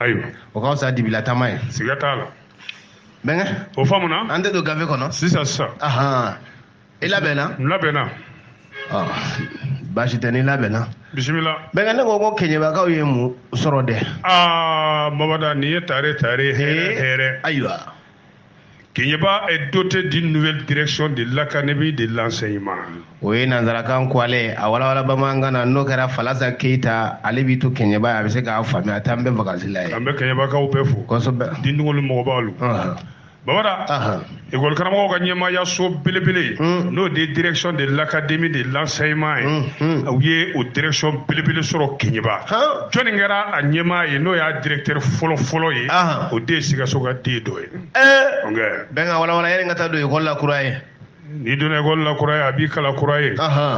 ayiwa o ka fisa dibila taama ye siga t'a la bɛnkɛ o faamuna an tɛ don gafe kɔnɔ sisan i labɛnna n labɛnna baasi tɛ n'i labɛnna bisimila bɛnkɛ ne ko keɲebakaw ye mun sɔrɔ dɛ Mamada nin ye tare hɛrɛ ayiwa Keɲeba est doté d'une nouvelle direction de l'académie de l'enseignement. O ye nanzarakan ko ale a walawala bamanankan na n'o kɛra Falasa Keyita ale b'i to Keɲeba a bɛ se k'a faamuya a t'an bɛ vacances la ye. An bɛ Keɲebakaw bɛɛ fo. Kosɛbɛ. Dindungolu mɔgɔbaw. Babada. École karamɔgɔw ka ɲɛmaayaso belebele n'o de direction de l'académie de l'enseignement ye. U ye o direction belebele sɔrɔ Keɲeba. Jɔnni kɛra a ɲɛmaa ye n'o y'a directeur fɔlɔ ye. O de ye Sikaso ka den dɔ ye. Bɛnkɛ walawala yanni n ka taa don école la kura ye. Ni donna école la kura ye a b'i kalan kura ye.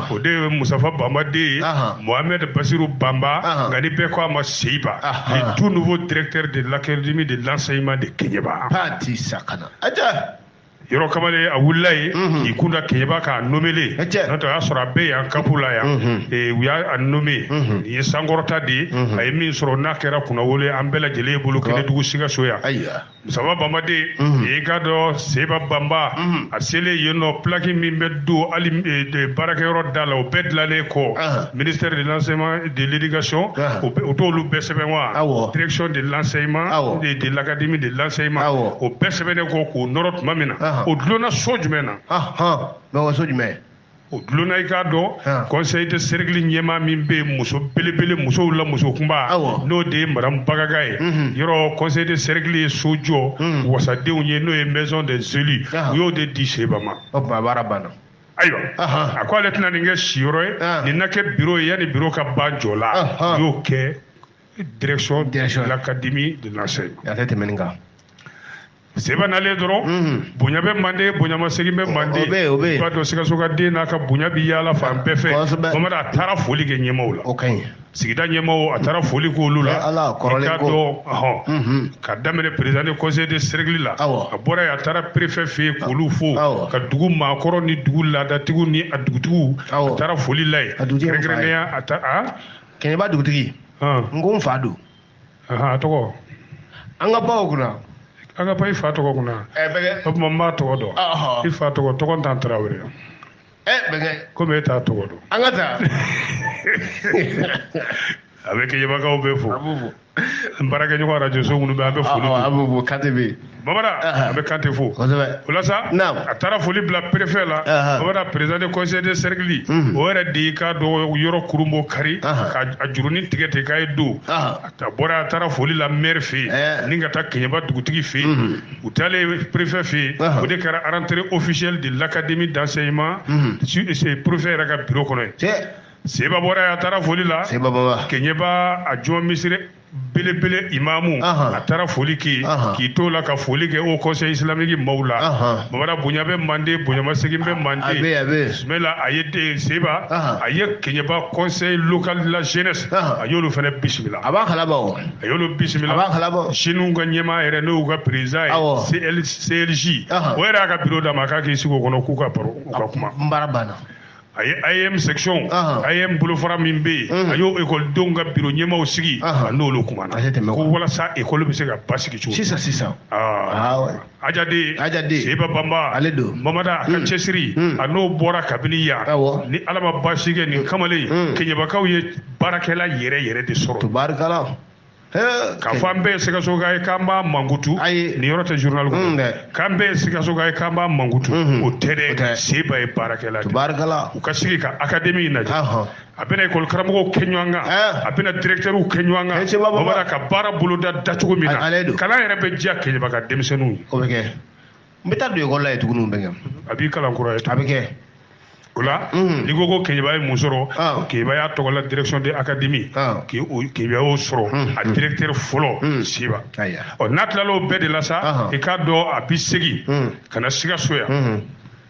O de ye Musafa Bamba den ye. Mohamed Basiru Bamba nka ni bɛɛ ko a ma Seyiba. Le tout nouveau directeur de l'académie de l'enseignement de Keɲeba. Pati sakana. Aja. Yɔrɔ kamalen a wulila ye k'i kunda Keɲeba k'a nomele n'o tɛ o y'a sɔrɔ a bɛ yan kapu la yan u y'a nome nin ye sankɔrɔta de ye a ye min sɔrɔ n'a kɛra kunnawolo an bɛɛ lajɛlen ye bolo kelen dugu Sikaso yan Musaba Bamba den i ka dɔn Seba Bamba a selen yen nɔ plaki min bɛ don hali baarakɛyɔrɔ da la o bɛɛ dilanlen kɔ ministère de l'enseignement de l'éducation o t'olu bɛɛ sɛbɛn wa direction de l'enseignement de l'académie de l'enseignement o bɛɛ sɛbɛnnen kɔ k'o nɔrɔ tuma min na o dulonna so jumɛn na so jumɛn o dulonna i k'a dɔn conseil de cercle ɲɛmaa min bɛ yen muso belebele musow la muso kunba n'o de ye madame Bagaga ye yɔrɔ conseil de cercle ye so jɔ wasadenw ye n'o ye maison des élus u y'o de di Seba ma baara banna ayiwa a ko ale tɛna nin kɛ siyɔrɔ ye nin na kɛ bureau ye yanni bureau ka ban jɔ la u y'o kɛ direction de l'académie de l'enseignement a tɛ tɛmɛ nin kan Seba nalen dɔrɔn bonya bɛ mande bonyamasegin bɛ mande i b'a dɔn Sikaso ka den n'a ka bonya bɛ yaala fan bɛɛ fɛ Bamada a taara foli kɛ ɲɛmaaw la sigida ɲɛmaaw a taara foli k'olu la i k'a dɔn ka daminɛ président du conseil de cercle la a bɔra yen a taara préfet fɛ yen k'olu fo ka dugu maakɔrɔ ni dugu laadatigiw ni a dugutigiw a taara foli la yen kɛrɛnkɛrɛnnenya a ta Keɲeba dugutigi n ko n fa don a tɔgɔ an ka baw kunna an ka ba i fa tɔgɔ kunna o tuma n b'a tɔgɔ dɔn i fa tɔgɔ t'an Tarawele bɛnkɛ komi e t'a tɔgɔ dɔn an ka taa a bɛ Keɲebakaw bɛ fo n baarakɛɲɔgɔn radio so minnu bɛ an bɛ foli Kante bɛ Bamada a bɛ Kante fo o la sa a taara foli bila préfet la Bamada président du conseil de cercle o yɛrɛ de y'i k'a dɔn yɔrɔ kurun bɔ kari ka a jurunin tigɛ ten k'a ye don a bɔra a taara foli la maire fɛ yen ni ka taa Keɲeba dugutigi fɛ yen u taalen préfet fɛ yen o de kɛra rentrée officielle de l'académie d'enseignement préfet yɛrɛ ka bureau kɔnɔ ye Seba bɔra yen a taara foli la Keɲeba a jɔn misiri belebele imamu a taara foli k'i to la ka foli kɛ au conseil islamique maaw la Bamada bonya bɛ mande bonyamasegin bɛ mande bismillah a ye Seba a ye Keɲeba conseil local de la jeunesse a y'olu fana bisimila a b'a kalama a y'olu bisimila jeunes ka ɲɛmaa yɛrɛ n'o ka président ye CLJ o yɛrɛ y'a ka bureau d'a ma k'a k'i sigi o kɔnɔ k'u ka baro u ka kuma n baara banna a ye AEM section AEM bolofara min bɛ yen a y'o écoledenw ka bureau ɲɛmaaw sigi a n'olu kumana ko walasa école bɛ se ka basigi cogo sisan Ajade Seba Bamba Bamada a ka cɛsiri a n'o bɔra kabini yan ni Ala ma baasi kɛ nin kamalen Keɲebakaw ye baarakɛla yɛrɛ de sɔrɔ tubaarikala k'a fɔ an bɛɛ ye Sikaso ka ye k'an b'a mankutu nin yɔrɔ tɛ journal kɔnɔ k'an bɛɛ ye Sikaso ka ye k'an b'a mankutu o tɛ dɛ Seba ye baarakɛla de u ka sigi ka académie lajɛ a bɛna école karamɔgɔw kɛ ɲɔgɔn kan a bɛna directeurw kɛ ɲɔgɔn kan Bamada ka baara boloda dacogo min na kalan yɛrɛ bɛ diya Keɲeba ka denmisɛnninw ye o bɛ kɛ n bɛ taa don école la yen tuguni bɛnkɛ a b'i kalan kura ye a bɛ kɛ o la n'i ko Keɲeba ye mun sɔrɔ Keɲeba y'a tɔgɔ la direction de académie Keɲeba y'o sɔrɔ a directeur fɔlɔ Seba n'a tilala o bɛɛ de la sa i k'a dɔn a bɛ segin ka na Sikaso yan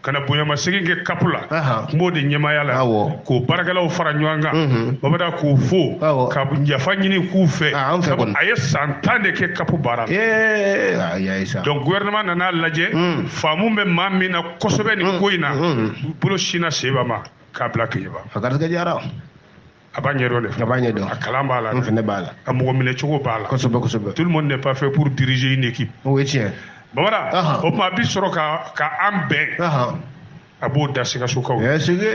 ka na bonyamasegin kɛ kapu la n b'o de ɲɛmaaya la k'o baarakɛlaw fara ɲɔgɔn kan Bamada k'u fo ka yafa ɲini k'u fɛ a ye san 10 de kɛ kapu baara la donc gouvernement nana lajɛ faamu bɛ maa min na kosɛbɛ nin ko in na bolo sinna Seba ma k'a bila Keɲeba a b'a ɲɛdɔn de. A b'a ɲɛdɔn. A kalan b'a la. N fɛnɛ b'a la. A mɔgɔ minɛ cogo b'a la. Kosɛbɛ kosɛbɛ. Tout le monde n'est pas fait pour diriger une équipe. O ye tiɲɛ. Bamara. O tuma a bi sɔrɔ ka an bɛn. A b'o da Sikasokaw.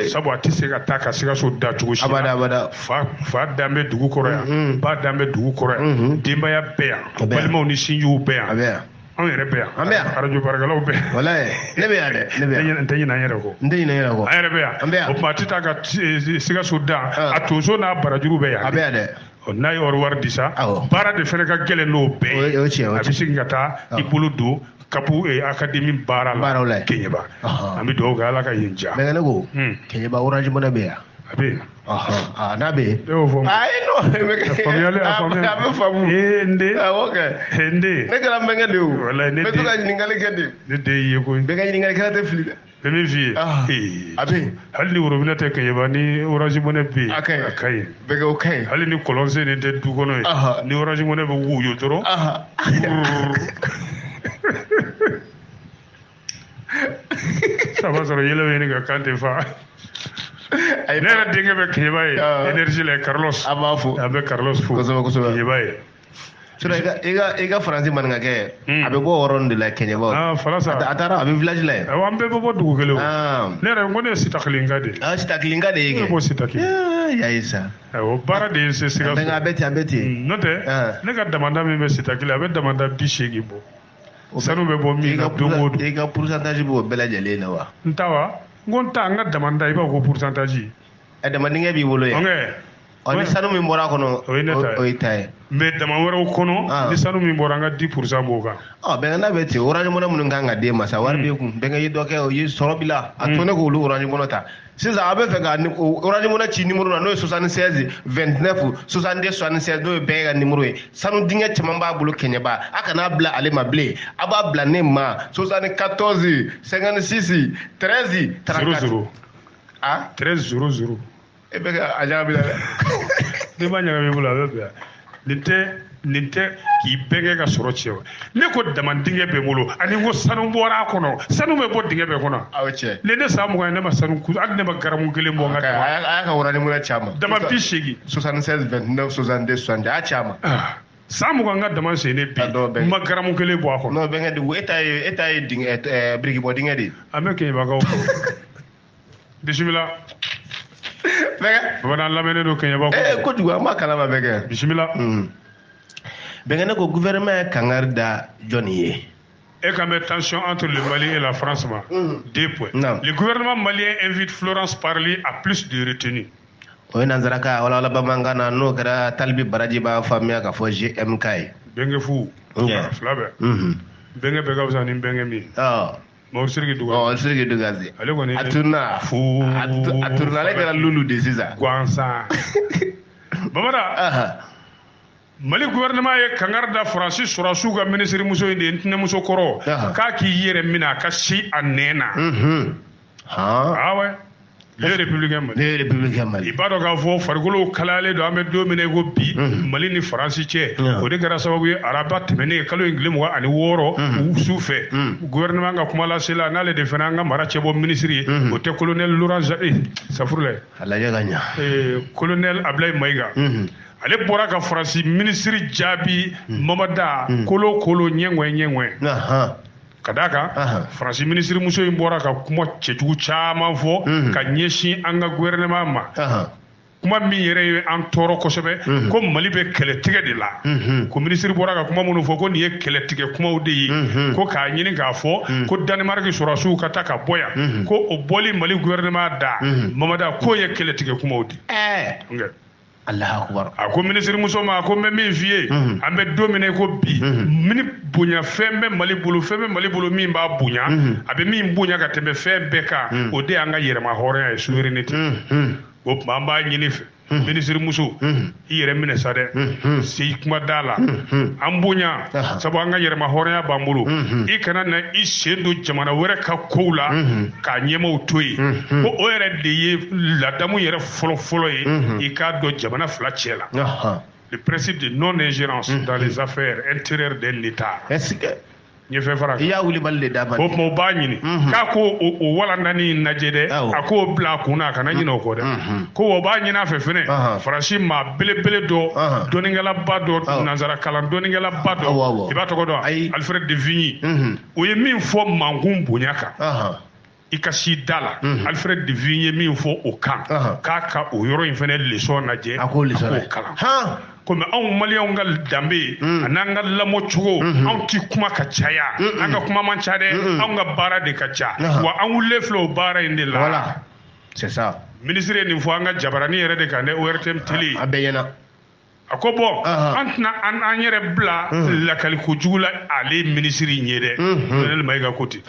Sabu a tɛ se ka taa ka Sikaso da cogo si la. Abada. Fa dan bɛ dugu kɔrɔ yan. Ba dan bɛ dugu kɔrɔ yan. Denbaya bɛɛ yan. Balimaw ni sinjiw bɛɛ yan. A bɛ yan. Anw yɛrɛ bɛ yan. An bɛ yan. Radio baarakɛlaw bɛ yan. Walayi ne bɛ yan dɛ. Ne bɛ yan. N tɛ ɲinɛ an yɛrɛ kɔ. N tɛ ɲinɛ n yɛrɛ kɔ. An yɛrɛ bɛ yan. An bɛ yan. O tuma a tɛ taa ka Sikaso dan. A tonso n'a barajuru bɛ yan. A bɛ yan dɛ. N'a ye wari di sa. Baara de fɛnɛ ka gɛlɛn n'o bɛɛ ye. O ye tiɲɛ. A bɛ segin ka taa i bolo don kapu akademi baara la Keɲeba. An bɛ dugawu kɛ Ala ka yen diya. Mɛgɛ ne ko Keɲeba Orange Money bɛ yan. A bɛ yen. N'a bɛ yen. Ne y'o fɔ. Ayi non. A bɛ faamu. N den. Awɔ kɛ. N den. Ne kɛra n bɛnkɛ de o. Walayi ne den. N bɛ to ka ɲininkali kɛ de. Ne den y'i ye koyi. Bɛɛ ka ɲininkalikɛla tɛ fili dɛ. Bɛ min f'i ye. A bɛ yen. Hali ni worobinɛ tɛ Keɲeba ni Orange Money bɛ yen. A ka ɲi. A ka ɲi. Bɛɛ kɛ o ka ɲi. Hali ni kɔlɔn sen nin tɛ du kɔnɔ ye. Ni Orange Money bɛ woyo dɔrɔn. Saba sɔrɔ yɛlɛ bɛ ɲini ka kan tɛ fa. Ne yɛrɛ denkɛ bɛ Keɲeba ye. Énergie la Carlos. A b'a fo. A bɛ Carlos fo. Kosɛbɛ. Keɲeba ye. I ka Faransi maninkakɛ a bɛ bɔ o yɔrɔ de la Keɲeba. Faransa. A taara a bɛ village la yen. Awɔ an bɛɛ bɛ bɔ dugu kelen o. Ne yɛrɛ ko ne ye Sitakilenka de ye. Sitakilenka de ye kɛ. Ne bɔ Sitaki. Yayi sa. Awɔ baara de ye Sikaso. A bɛ ten. N'o tɛ ne ka damanda min bɛ Sitaki la a bɛ damanda 80 bɔ. Sanu bɛ bɔ min na don o don. I ka pourcentage b'o bɛɛ lajɛlen na wa? N ta wa? N ko n ta n ka damanda i b'a fɔ ko pourcentage. Damadenkɛ b'i bolo yan. Ni sanu min bɔra a kɔnɔ o ye ne ta ye. O y'i ta ye. Mais dama wɛrɛw kɔnɔ ni sanu min bɔra an ka 10% b'o kan. Bɛnkɛ bɛ ten Orange Money minnu kan ka d'e ma sa wari b'e kun bɛnkɛ ye dɔ kɛ o ye sɔrɔ b'i la a to ne k'olu Orange Money ta sisan a bɛ fɛ ka Orange Money ci numéro la n'o ye 76 29 62 76 n'o ye bɛnkɛ ka numéro ye sanu dingɛ caman b'a bolo Keɲeba a kana bila ale ma bilen a b'a bila ne ma 74 56 13 34 13 00 e bɛ a ɲagami la dɛ. Ne b'a ɲagami bolo a bɛ bɛn nin tɛ k'i bɛnkɛ ka sɔrɔ tiɲɛ wa ne ko dama dingɛ bɛ n bolo ani ko sanu bɔra a kɔnɔ sanu bɛ bɔ dingɛ bɛɛ kɔnɔ. Aw cɛ. Ne san 20 ne ma sanu hali ne ma garamu kelen bɔ n ka dama. A y'a ka Orange Money caman. Dama 80. 76 29 62 60 a y'a caman. San 20 n ka dama sen ne bi n ma garamu kelen bɔ a kɔnɔ. Non bɛnkɛ de e ta ye birikibɔ dingɛ de ye. An bɛ Keɲebakaw fɔ. Bisimila. Bɛnkɛ. Bamanan lamɛnnen don Keɲeba ko. Kojugu an b'a kalama bɛnkɛ. Bisimila. Bɛnkɛ ne ko gouvernement ye kangari da jɔnni ye. Et quand même tension entre le Mali et la France, 2 points. Le gouvernement malien invite Florence Parly à plus de retenue. O ye nanzaraka wala bamankana n'o kɛra Talibi Baraji b'a faamuya k'a fɔ GMK ye. Bɛnkɛ fu. Fila bɛɛ. Bɛnkɛ bɛɛ ka fisa ni bɛnkɛ min. Mɔgɔ Sidiki Dugaze. Sidiki Dugaze. Ale kɔni. A tunna. A tunna ale kɛra Lulu de sisan. Gansan. Bamada. Mali gouvernement ye kangari da Faransi sɔrɔsiw ka ministre muso in de ye ntɛnɛmuso kɔrɔ k'a k'i yɛrɛ minɛ a ka si a nɛn na. Ah ouais. Le républicain Mali. I b'a dɔn k'a fɔ farikolo kalayalen don an bɛ don min na i ko bi Mali ni Faransi cɛ o de kɛra sababu ye araba tɛmɛnen kalo in tile 26 su fɛ gouvernement ka kuma lasela n'ale de fana an ka mara cɛbɔ ministre ye o tɛ colonel Laurent Safurulaye. A lajɛ ka ɲa. Colonel Ablaye Maïga. Ale bɔra ka Faransi ministre jaabi Mamada kolo ɲɛŋɛ. Ka d'a kan Faransi ministre muso in bɔra ka kuma cɛjugu caman fɔ ka ɲɛsin an ka gouvernement ma. Kuma min yɛrɛ ye an tɔɔrɔ kosɛbɛ ko Mali bɛ kɛlɛtigɛ de la. Ko ministre bɔra ka kuma minnu fɔ ko nin ye kɛlɛtigɛ kumaw de ye ko k'a ɲini k'a fɔ ko Danemark sɔrɔsiw ka taa ka bɔ yan ko o bɔli Mali gouvernement da Mamada k'o ye kɛlɛtigɛ kumaw de. Allahu akbar. A ko ministre muso ma ko n bɛ min f'i ye an bɛ don min na ko bi mini bonya fɛn bɛ Mali bolo min b'a bonya a bɛ min bonya ka tɛmɛ fɛn bɛɛ kan o de y'an ka yɛrɛma hɔrɔnya ye souveraineté. O tuma an b'a ɲini fɛ ministre muso i yɛrɛ minɛ sa dɛ se kuma da la an bonya sabu an ka yɛrɛma hɔrɔnya b'an bolo i kana na i sen don jamana wɛrɛ ka kow la k'a ɲɛmaw to yen ko o yɛrɛ de ye ladamu yɛrɛ fɔlɔ ye i k'a dɔn jamana fila cɛ la le principe de non ingérence dans les affaires intérieures d'un État. Nye fe fara. Ya wuli balle da ban. Ko mo ba nyini. Ka ko o wala nani najede ako bla kuna kana nyino ko de. Ko o ba nyina fe fene. Faransi ma bele do doningala ba do nazara kalan doningala ba do. Iba to ko do Alfred de Vigny. O ye min fo mangum bonyaka. Ikasi dala Alfred de Vigny min fo o kan. Ka o yoro in fene leçon naje. Ako leçon. Ha comme an malien ngal dambe ananga lamo chugo an ti kuma ka chaya anga kuma man chade an ga bara de ka cha wa an wule flow bara inde la voilà c'est ça ministre ni fo anga jabarani yere de ka ne ORTM télé abeyena akobo antna an yere bla la kali ko jugula ale ministre nyede le maiga koti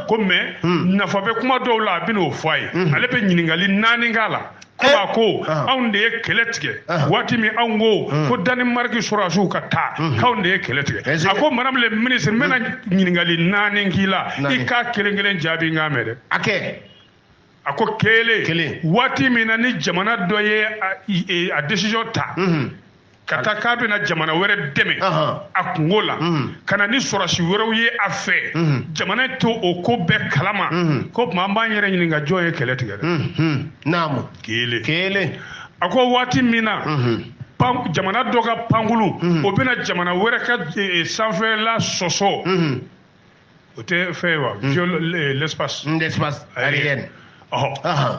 comme na fa be kuma do la bino foy ale be nyiningali nani ngala kuma ko an de kele tige wati mi an go ko Danemark surasu ka ta kaun de kele tige ako madame le ministre mena nyiningali nani ngila ika kelengelen jabi ngamede ake ako kele wati mi na ni jamana doye a decision ta kata kabe na jamana wɛrɛ dɛmɛ a kungo la kana ni sɔrɔsi wɛrɛw ye a fɛ jamana to o ko bɛɛ kalama ko tuma an b'an yɛrɛ ɲininka jɔn ye kɛlɛ tigɛ dɛ naamu kelen a ko waati min na jamana dɔ ka pankulu o bɛna jamana wɛrɛ ka sanfɛla sɔsɔ o tɛ fɛn wa l'espace aérien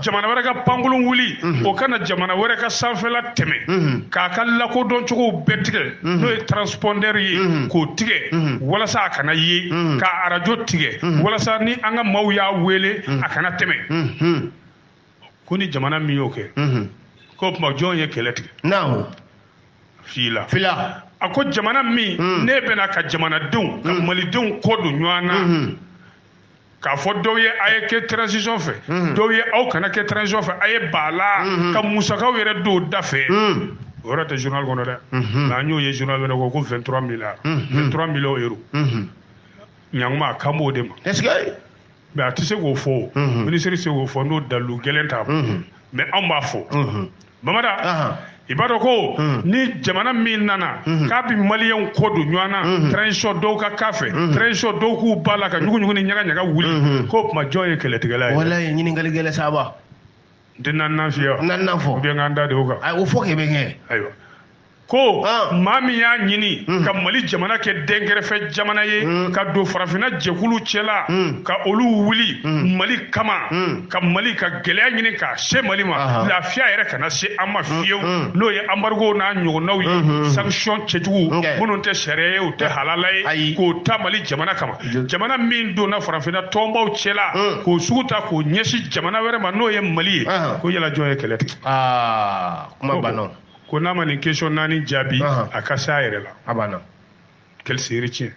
jamana wɛrɛ ka pankulu wuli o kana jamana wɛrɛ ka sanfɛla tɛmɛ k'a ka lakodɔn cogo bɛɛ tigɛ n'o ye transpondeur ye k'o tigɛ walasa a kana ye ka arajo tigɛ walasa ni an ka maaw y'a wele a kana tɛmɛ ko ni jamana min y'o kɛ ko tuma jɔn ye kɛlɛ tigɛ fila a ko jamana min ne bɛna ka jamanadenw ka malidenw kɔ don ɲɔgɔn na k'a fɔ dɔw ye a ye kɛ transition fɛ dɔw ye aw kana kɛ transition fɛ a ye bala ka musakaw yɛrɛ don da fɛ o yɛrɛ tɛ journal kɔnɔ dɛ nka an y'o ye journal wɛrɛ ko 23 milliards 23 millions euros ɲanguma a kan b'o de ma mais a tɛ se k'o fɔ ministre tɛ se k'o fɔ n'o dalu gɛlɛn t'a bolo mais anw b'a fɔ Bamada i b'a dɔn ko ni jamana min nana k'a bɛ maliyɛnw kɔ don ɲɔgɔn na transition dɔw ka k'a fɛ transition dɔw k'u ba la ka ɲugu ni ɲaga wuli k'o tuma jɔn ye kɛlɛtigɛla ye wala ye ɲininkali gɛlɛn saba n tɛ naaninan f'i ye naaninan fɔ ou bien k'an da de o kan o fɔ k'e bɛ kɛ ayiwa ko maa min y'a ɲini ka Mali jamana kɛ dɛnkɛrɛfɛ jamana ye ka don farafinna jɛkulu cɛla ka olu wuli Mali kama ka Mali ka gɛlɛya ɲini k'a se Mali ma lafiya yɛrɛ kana se an ma fiyewu n'o ye embargo n'a ɲɔgɔnnaw ye sanction cɛjugu minnu tɛ sariya ye u tɛ halala ye k'o ta Mali jamana kama jamana min donna farafinna tɔnbaw cɛla k'o sugu ta k'o ɲɛsin jamana wɛrɛ ma n'o ye Mali ye ko yala jɔn ye kɛlɛ tigɛ kuma banna ko n'a ma nin question naani jaabi a ka se a yɛrɛ la a banna quelle série tiɲɛ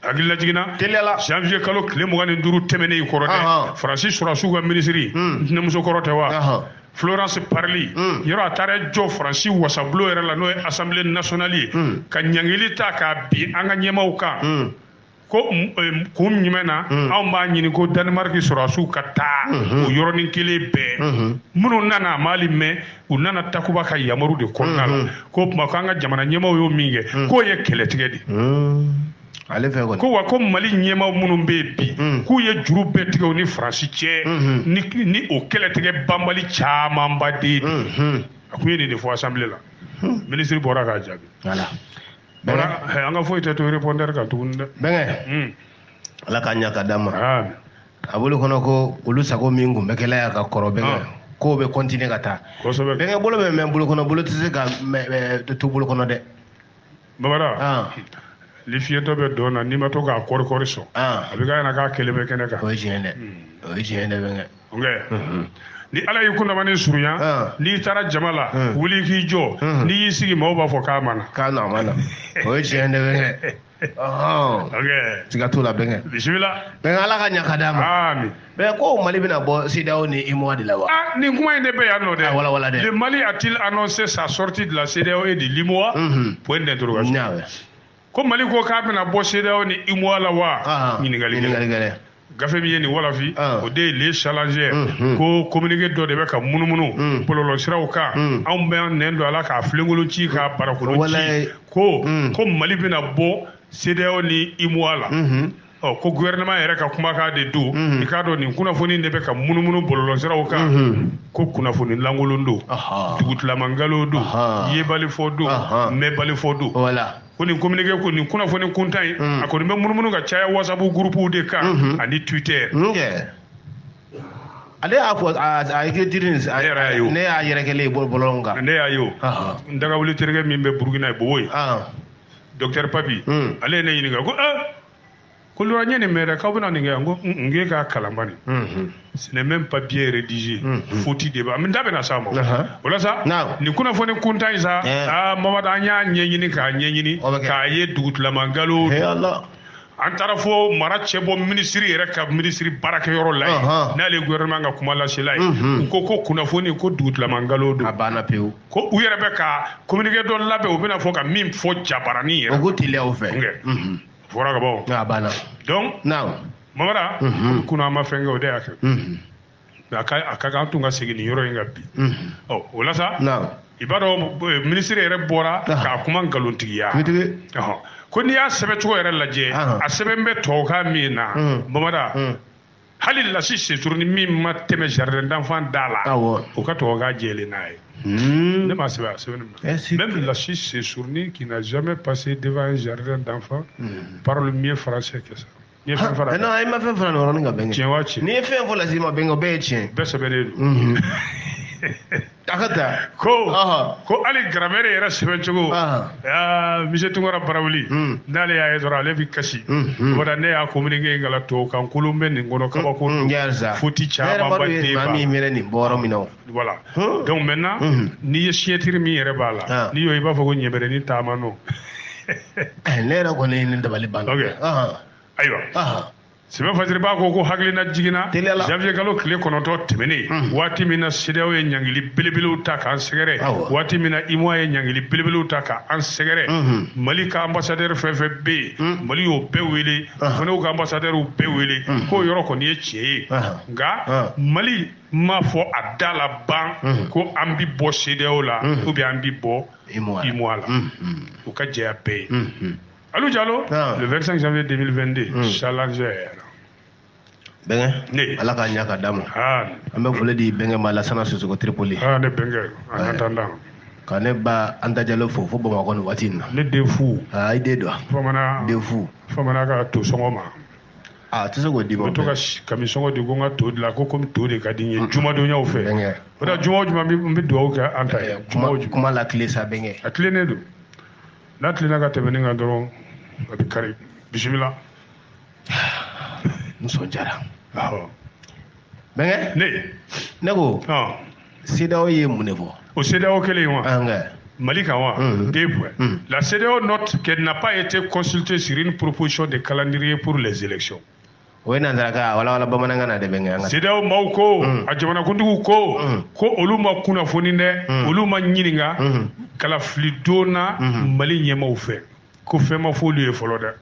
hakili lajiginna janvier kalo tile 25 tɛmɛnen kɔrɔ dɛ Faransi sɔrɔsiw ka minisiri ntɛnɛmuso kɔrɔ tɛ wa Florence Parly yɔrɔ a taara jɔ Faransi wasabulo yɛrɛ la n'o ye assemblée nationale ye ka ɲangili ta k'a bin an ka ɲɛmaaw kan ko kun jumɛn na anw b'a ɲini ko Danemark sɔrɔsiw ka taa o yɔrɔnin kelen bɛɛ minnu nana a mali mɛn u nana takuba ka yamaru de kɔnɔna la ko tuma ko an ka jamana ɲɛmaaw y'o min kɛ k'o ye kɛlɛtigɛ de ale fɛ kɔni ko wa ko Mali ɲɛmaaw minnu bɛ yen bi k'u ye juru bɛɛ tigɛ u ni Faransi cɛ ni o kɛlɛtigɛ banbali camanba de a kun ye nin de fɔ assemblée la ministre bɔra k'a jaabi bɔra an ka foyi tɛ to répondeur kan tuguni dɛ bɛnkɛ ala k'a ɲa ka d'a ma a bolo kɔnɔ ko olu sago min kun bɛ kɛla ya ka kɔrɔ bɛnkɛ k'o bɛ continuer ka taa bɛnkɛ bolo bɛ mɛn bolo kɔnɔ bolo tɛ se ka to bolo kɔnɔ dɛ Babara li fiyɛtɔ bɛ dɔn na n'i ma to k'a kɔrikɔri sɔn a bɛ k'a ɲɛna k'a kelen bɛ kɛnɛ kan o ye tiɲɛ dɛ o ye tiɲɛ dɛ bɛnkɛ ni ala y'i kundamani surunya n'i taara jama la wuli k'i jɔ n'i y'i sigi maaw b'a fɔ k'a mana o ye tiɲɛ dɛ bɛnkɛ siga t'o la bɛnkɛ bisimila bɛnkɛ ala ka ɲa ka d'a ma amin bɛnkɛ ko Mali bɛna bɔ CEDEAO ni UEMOA de la wa nin kuma in de bɛ yan nɔ dɛ wala dɛ le Mali a-t-il annoncé sa sortie de la CEDEAO et de l'UEMOA point d'interrogation ko Mali ko k'a bɛna bɔ CEDEAO ni UEMOA la wa ɲininkali gɛlɛn gafe min ye nin walafi o de ye les challengers ko communiqué dɔ de bɛ ka munumunu bɔlɔlɔsiraw kan anw bɛ nɛn don a la k'a filenkolo ci k'a barakolo ci ko Mali bɛna bɔ CEDEAO ni UEMOA la ko gouvernement yɛrɛ ka kumakan de don i k'a dɔn nin kunnafoni de bɛ ka munumunu bɔlɔlɔsiraw kan ko kunnafoni lankolon don dugutilamangalo don yebalifɔ don mɛbalifɔ don ko nin communiqué ko nin kunnafoni kuntan in a kɔni bɛ munumunu ka caya WhatsApp groupe de kan ani Twitter ale y'a fɔ a écriture ne y'a yɛrɛkɛlen bɔlɔlɔ kan ne y'a ye o n dagawuli terikɛ min bɛ Burukina ye Bobo docteur Papi ale ye ne ɲininka ko loi ɲɛ nin mɛrɛ k'aw bɛna nin kɛ ko n k'a kalanba nin ce n'est même pas bien rédigé faute de b'a n da bɛna s'a ma o la sa nin kunnafoni kuntan in sa Mamadu an y'a ɲɛɲini k'a ɲɛɲini k'a ye dugutilamangalo an taara fo mara cɛbɔ minisiri yɛrɛ ka minisiri baarakɛyɔrɔ la yen n'ale gouvernement ka kuma lasela ye u ko kunnafoni ko dugutilamangalo don a banna pewu ko u yɛrɛ bɛ ka communiqué dɔ labɛn u bɛna fɔ ka min fɔ jabaranin yɛrɛ o ko teliya u fɛ fɔra ka bɔ a banna donc Mamara kunna an ma fɛn kɛ o de y'a kɛ mais a ka kan an tun ka segin nin yɔrɔ in kan bi o la sa i b'a dɔn minisiri yɛrɛ bɔra k'a kuma nkalontigiya ko n'i y'a sɛbɛncogo yɛrɛ lajɛ a sɛbɛn bɛ tubabukan min na Mamada hali lasi sesuruni min ma tɛmɛ jardin d'enfant da la o ka tubabukan jɛlen n'a ye ne m'a sɛbɛn a sɛbɛn même lasi sesuruni qui n'a jamais passé devant un jardin d'enfant parle mieux français que ça n'i ye fɛn fara non i ma fɛn fara nin yɔrɔnin kan bɛnkɛ tiɲɛ waa tiɲɛ n'i ye fɛn fɔ lasi ma bɛnkɛ o bɛɛ ye tiɲɛ bɛɛ sɛbɛnnen don ko hali grammaire yɛrɛ sɛbɛncogo monsieur Tunkara Barawuli n'ale y'a ye dɔrɔn ale bɛ kasi o la ne y'a communiqué in kala tubabukan kolon bɛ nin kɔnɔ kabako don faute camanba de b'a la voilà donc maintenant n'i ye siɲɛtiri min yɛrɛ b'a la n'i y'o i b'a fɔ ko ɲɛbɛrɛnin taama nɔ ne yɛrɛ kɔni ye nin dabali banna ayiwa sɛbɛn fasiriba ko hakilina jiginna janvier kalo tile 9 tɛmɛnen waati min na CEDEAO ye ɲangili belebelew ta k'an sɛgɛrɛ waati min na UEMOA ye ɲangili belebelew ta k'an sɛgɛrɛ Mali ka ambassadeur fɛn fɛn bɛ yen Mali y'o bɛɛ wele fanaw ka ambassadeur bɛɛ wele k'o yɔrɔ kɔni ye tiɲɛ ye nka Mali m'a fɔ a da la ban ko an bi bɔ CEDEAO la ou bien an bi bɔ UEMOA la o ka jɛya bɛɛ ye Alou Diallo, le 25 janvier 2022, challenger. Bɛnkɛ ala ka ɲa ka d'a ma an bɛ foli di bɛnkɛ ma Lasana Sosoko Tripoli ne bɛnkɛ en attendant ka ne ba Anta Diallo fo Bamakɔ nin waati in na ne den fu i den don den fu famana ka to sɔngɔ ma tɛ se k'o di ma to ka kami sɔngɔ di ko n ka to dilan ko komi to de ka di n ye jumadonyaw fɛ o da juma o juma n bɛ dugawu kɛ an ta ye kuma la tile sa bɛnkɛ a tilennen don n'a tilenna ka tɛmɛ nin kan dɔrɔn a bɛ kari bisimila nisɔndiyara bɛnkɛ ne ko CEDEAO ye mun de fɔ o CEDEAO kelen wa Mali kan wa deux points la CEDEAO note qu'elle n'a pas été consultée sur une proposition de calendrier pour les élections o ye nanzara ka wala bamanankan na de bɛnkɛ CEDEAO maaw ko a jamanakuntigiw ko olu ma kunnafoni dɛ olu ma ɲininka kalafili donna Mali ɲɛmaaw fɛ ko fɛn ma fɔ olu ye fɔlɔ dɛ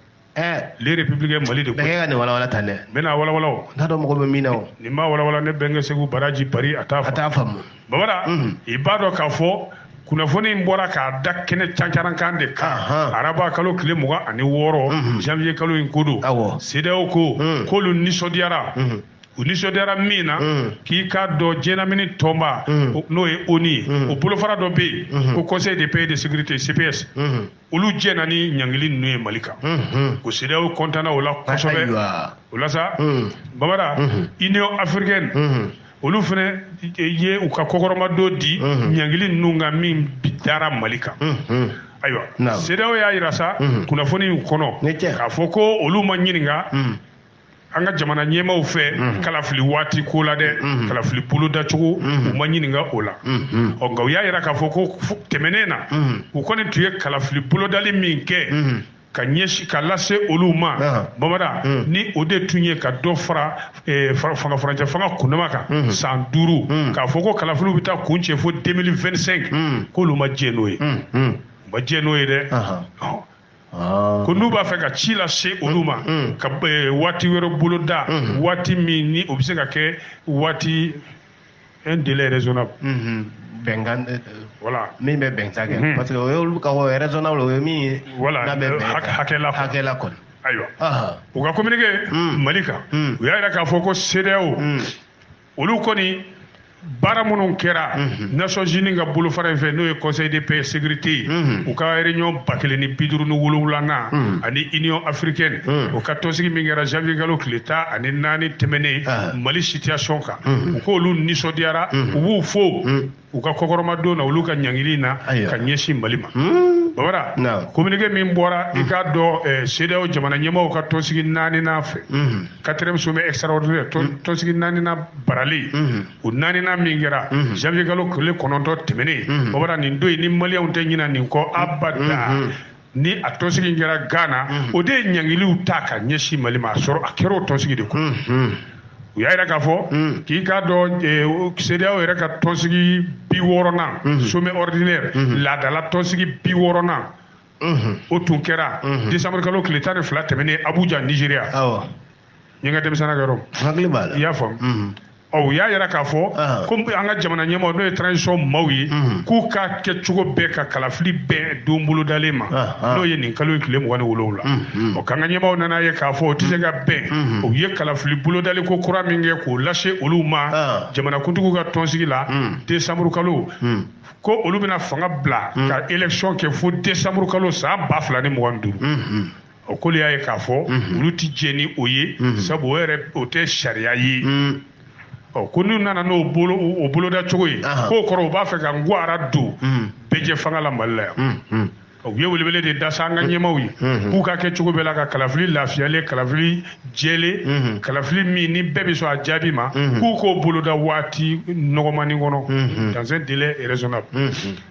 les républicains Mali de ko bɛnkɛ ka nin walawala tan dɛ n bɛna walawala o n'a dɔn mɔgɔ bɛ min na o nin ma walawala ne bɛnkɛ Segu Baraji Bari a t'a faamu Bamada i b'a dɔn k'a fɔ kunnafoni in bɔra k'a da kɛnɛ cancarankan de kan araba kalo tile 26 janvier kalo in ko don CEDEAO ko k'olu nisɔndiyara u nisɔndiyara min na k'i k'a dɔn diɲɛlamini tɔnba n'o ye ONU ye o bolofara dɔ bɛ yen ko conseil de paix et de sécurité CPS olu jɛna ni ɲangili ninnu ye Mali kan ko CEDEAO kɔntanna o la kosɛbɛ o la sa Bamada Union africaine olu fana ye u ka kɔkɔrɔma dɔ di ɲangili ninnu kan min dara Mali kan ayiwa CEDEAO y'a yira sa kunnafoni in kɔnɔ k'a fɔ ko olu ma ɲininka an ka jamana ɲɛmaaw fɛ kalafili waati ko la dɛ kalafili bolo dacogo u ma ɲininka o la nka u y'a yira k'a fɔ ko tɛmɛnen na u kɔni tun ye kalafili bolodali min kɛ ka ɲɛsi ka lase olu ma Bamada ni o de tun ye ka dɔ fara fanga furancɛ fanga kundama kan san 5 k'a fɔ ko kalafiliw bɛ taa kun cɛ fo 2025 k'olu ma jɛ n'o ye u ma jɛ n'o ye dɛ ko n'u b'a fɛ ka ci lase olu ma ka waati wɛrɛ bolo da waati min ni o bɛ se ka kɛ waati un délai raisonnable bɛnkan voilà min bɛ bɛn ta kɛ parce que o y'olu ka raisonnable o ye min ye voilà hakɛla kɔni ayiwa u ka communiqué Mali kan u y'a jira k'a fɔ ko CEDEAO olu kɔni baara minnu kɛra Nations Unies ka bolofara in fɛ n'o ye Conseil de paix et sécurité u ka réunion 1777 ani Union africaine u ka tɔnsigi min kɛra janvier kalo tile 14 tɛmɛnen Mali situation kan u k'olu nisɔndiyara u b'u fo u ka kɔkɔrɔmadon na olu ka ɲangili na ka ɲɛsin Mali ma babara communiqué min bɔra i k'a dɔn CEDEAO jamana ɲɛmaaw ka tɔnsigi 4nan fɛ 4e sommet extraordinaire tɔnsigi 4nan barali o 4nan min kɛra janvier kalo tile 9 tɛmɛnen babara nin don ni maliyɛnw tɛ ɲina nin kɔ abada ni a tɔnsigi kɛra Ghana o de ye ɲangiliw ta ka ɲɛsin Mali ma a kɛra o tɔnsigi de kɔnɔ u y'a jira k'a fɔ k'i k'a dɔn CEDEAO yɛrɛ ka tɔnsigi 60nan sommet ordinaire laadala tɔnsigi 60nan o tun kɛra décembre kalo tile 12 tɛmɛnen Abuja Nigeria n ye n ka denmisɛnniya kɛ yɔrɔ hakili b'a la i y'a faamu u y'a jira k'a fɔ ko an ka jamana ɲɛmaaw n'o ye transition maaw ye k'u ka kɛ cogo bɛɛ ka kalafili bɛɛ don bolodalen ma n'o ye nin kalo tile 27 k'an ka ɲɛmaaw nana ye k'a fɔ o tɛ se ka bɛn u ye kalafili bolodali ko kura min kɛ k'o lase olu ma jamanakuntigiw ka tɔnsigi la décembre kalo ko olu bɛna fanga bila ka élection kɛ fo décembre kalo san 2025 o k'olu y'a ye k'a fɔ olu tɛ jɛ ni o ye sabu o tɛ sariya ye ko n'u nana n'o boloda cogo ye k'o kɔrɔ u b'a fɛ ka ngwara don bɛɛ jɛ fanga la Mali la yan u ye welewele de da an ka ɲɛmaaw ye k'u ka kɛ cogo bɛɛ la ka kalafili lafiyalen kalafili jɛlen kalafili min ni bɛɛ bɛ sɔn a jaabi ma k'u k'o boloda waati nɔgɔmani kɔnɔ dans un délai raisonnable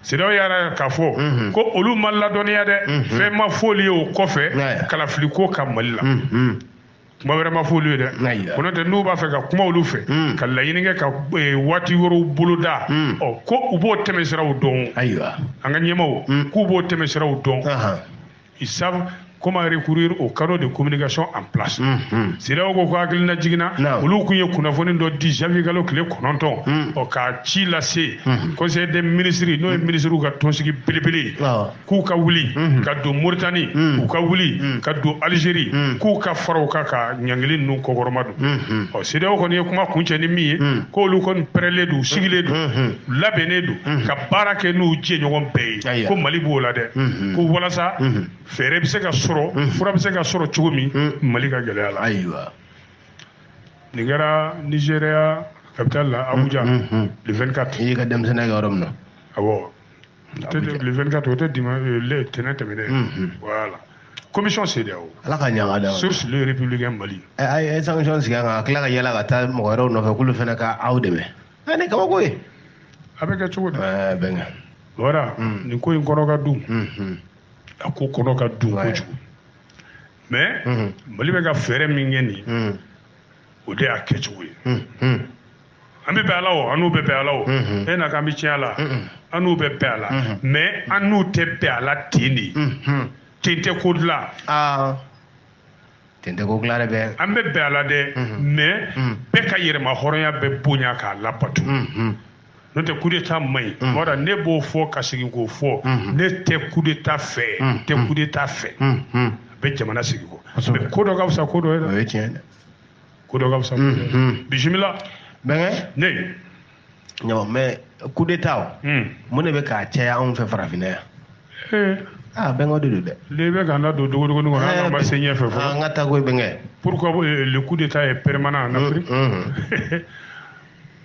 CEDEAO y'a k'a fɔ ko olu ma ladɔnniya dɛ fɛn ma f'olu ye o kɔfɛ kalafili ko ka Mali la kuma wɛrɛ ma f'olu ye dɛ ko n'o tɛ n'u b'a fɛ ka kuma olu fɛ ka laɲini kɛ ka waati wɛrɛw boloda ko u b'o tɛmɛsiraw dɔn an ka ɲɛmaaw k'u b'o tɛmɛsiraw dɔn ils savent comment recourir au canaux de communication en place CEDEAO ko ko hakilina jiginna olu kun ye kunnafoni dɔ di janvier kalo tile 9 ka ci lase conseil des ministres n'o ye ministres ka tɔnsigi belebele k'u ka wuli ka don Mauritanie u ka wuli ka don Algérie k'u ka fara u kan ka ɲangili ninnu kɔkɔrɔma don CEDEAO kɔni ye kuma kuncɛ ni min ye k'olu kɔni pɛrɛlen don sigilen don labɛnnen don ka baara kɛ n'u jɛɲɔgɔn bɛɛ ye ko Mali b'o la dɛ ko walasa fɛɛrɛ bɛ se ka sɔrɔ fura bɛ se ka sɔrɔ cogo min Mali ka gɛlɛya la nin kɛra Nigeria capitale la Abuja le 24 i ka denmisɛnniya kɛ yɔrɔ min na awɔ le 24 o tɛ dimanche tɛnɛ tɛmɛnen voilà commission CEDEAO Ala ka ɲaga da source le républicain Mali a ye sanction sigi an kan a tila ka yala ka taa mɔgɔ wɛrɛw nɔfɛ k'olu fana ka aw dɛmɛ ni kabako ye a bɛ kɛ cogo di bɛnkɛ voilà nin ko in kɔnɔ ka dun a ko kɔnɔ ka dun kojugu mais Mali bɛ ka fɛɛrɛ min kɛ nin o de y'a kɛcogo ye an bɛ bɛn Ala o an n'u bɛ bɛn Ala o e na k'an bɛ tiɲɛ a la an n'u bɛ bɛn a la mais an n'u tɛ bɛn a la ten de ten tɛ ko dilan ten tɛ ko dilan dɛ bɛ an bɛ bɛn a la dɛ mais bɛɛ ka yɛrɛma hɔrɔnya bɛ bonya k'a labato n'o tɛ coup d'état man ɲi voilà ne b'o fɔ ka segin k'o fɔ ne tɛ coup d'état fɛ tɛ coup d'état fɛ a bɛ jamana sigi kɔ mais ko dɔ ka fisa ko dɔ ye dɛ o ye tiɲɛ dɛ ko dɔ ka fisa ko dɔ ye bisimila bɛnkɛ ne ɲama mais coup d'état mun de bɛ k'a caya anw fɛ farafinna yan bɛnkɛ de don dɛ le bɛ k'an da don dogodogoni kɔnɔ an ma se ɲɛfɛ fɔlɔ an ka taa ko bɛnkɛ pourquoi le coup d'état est permanent en Afrique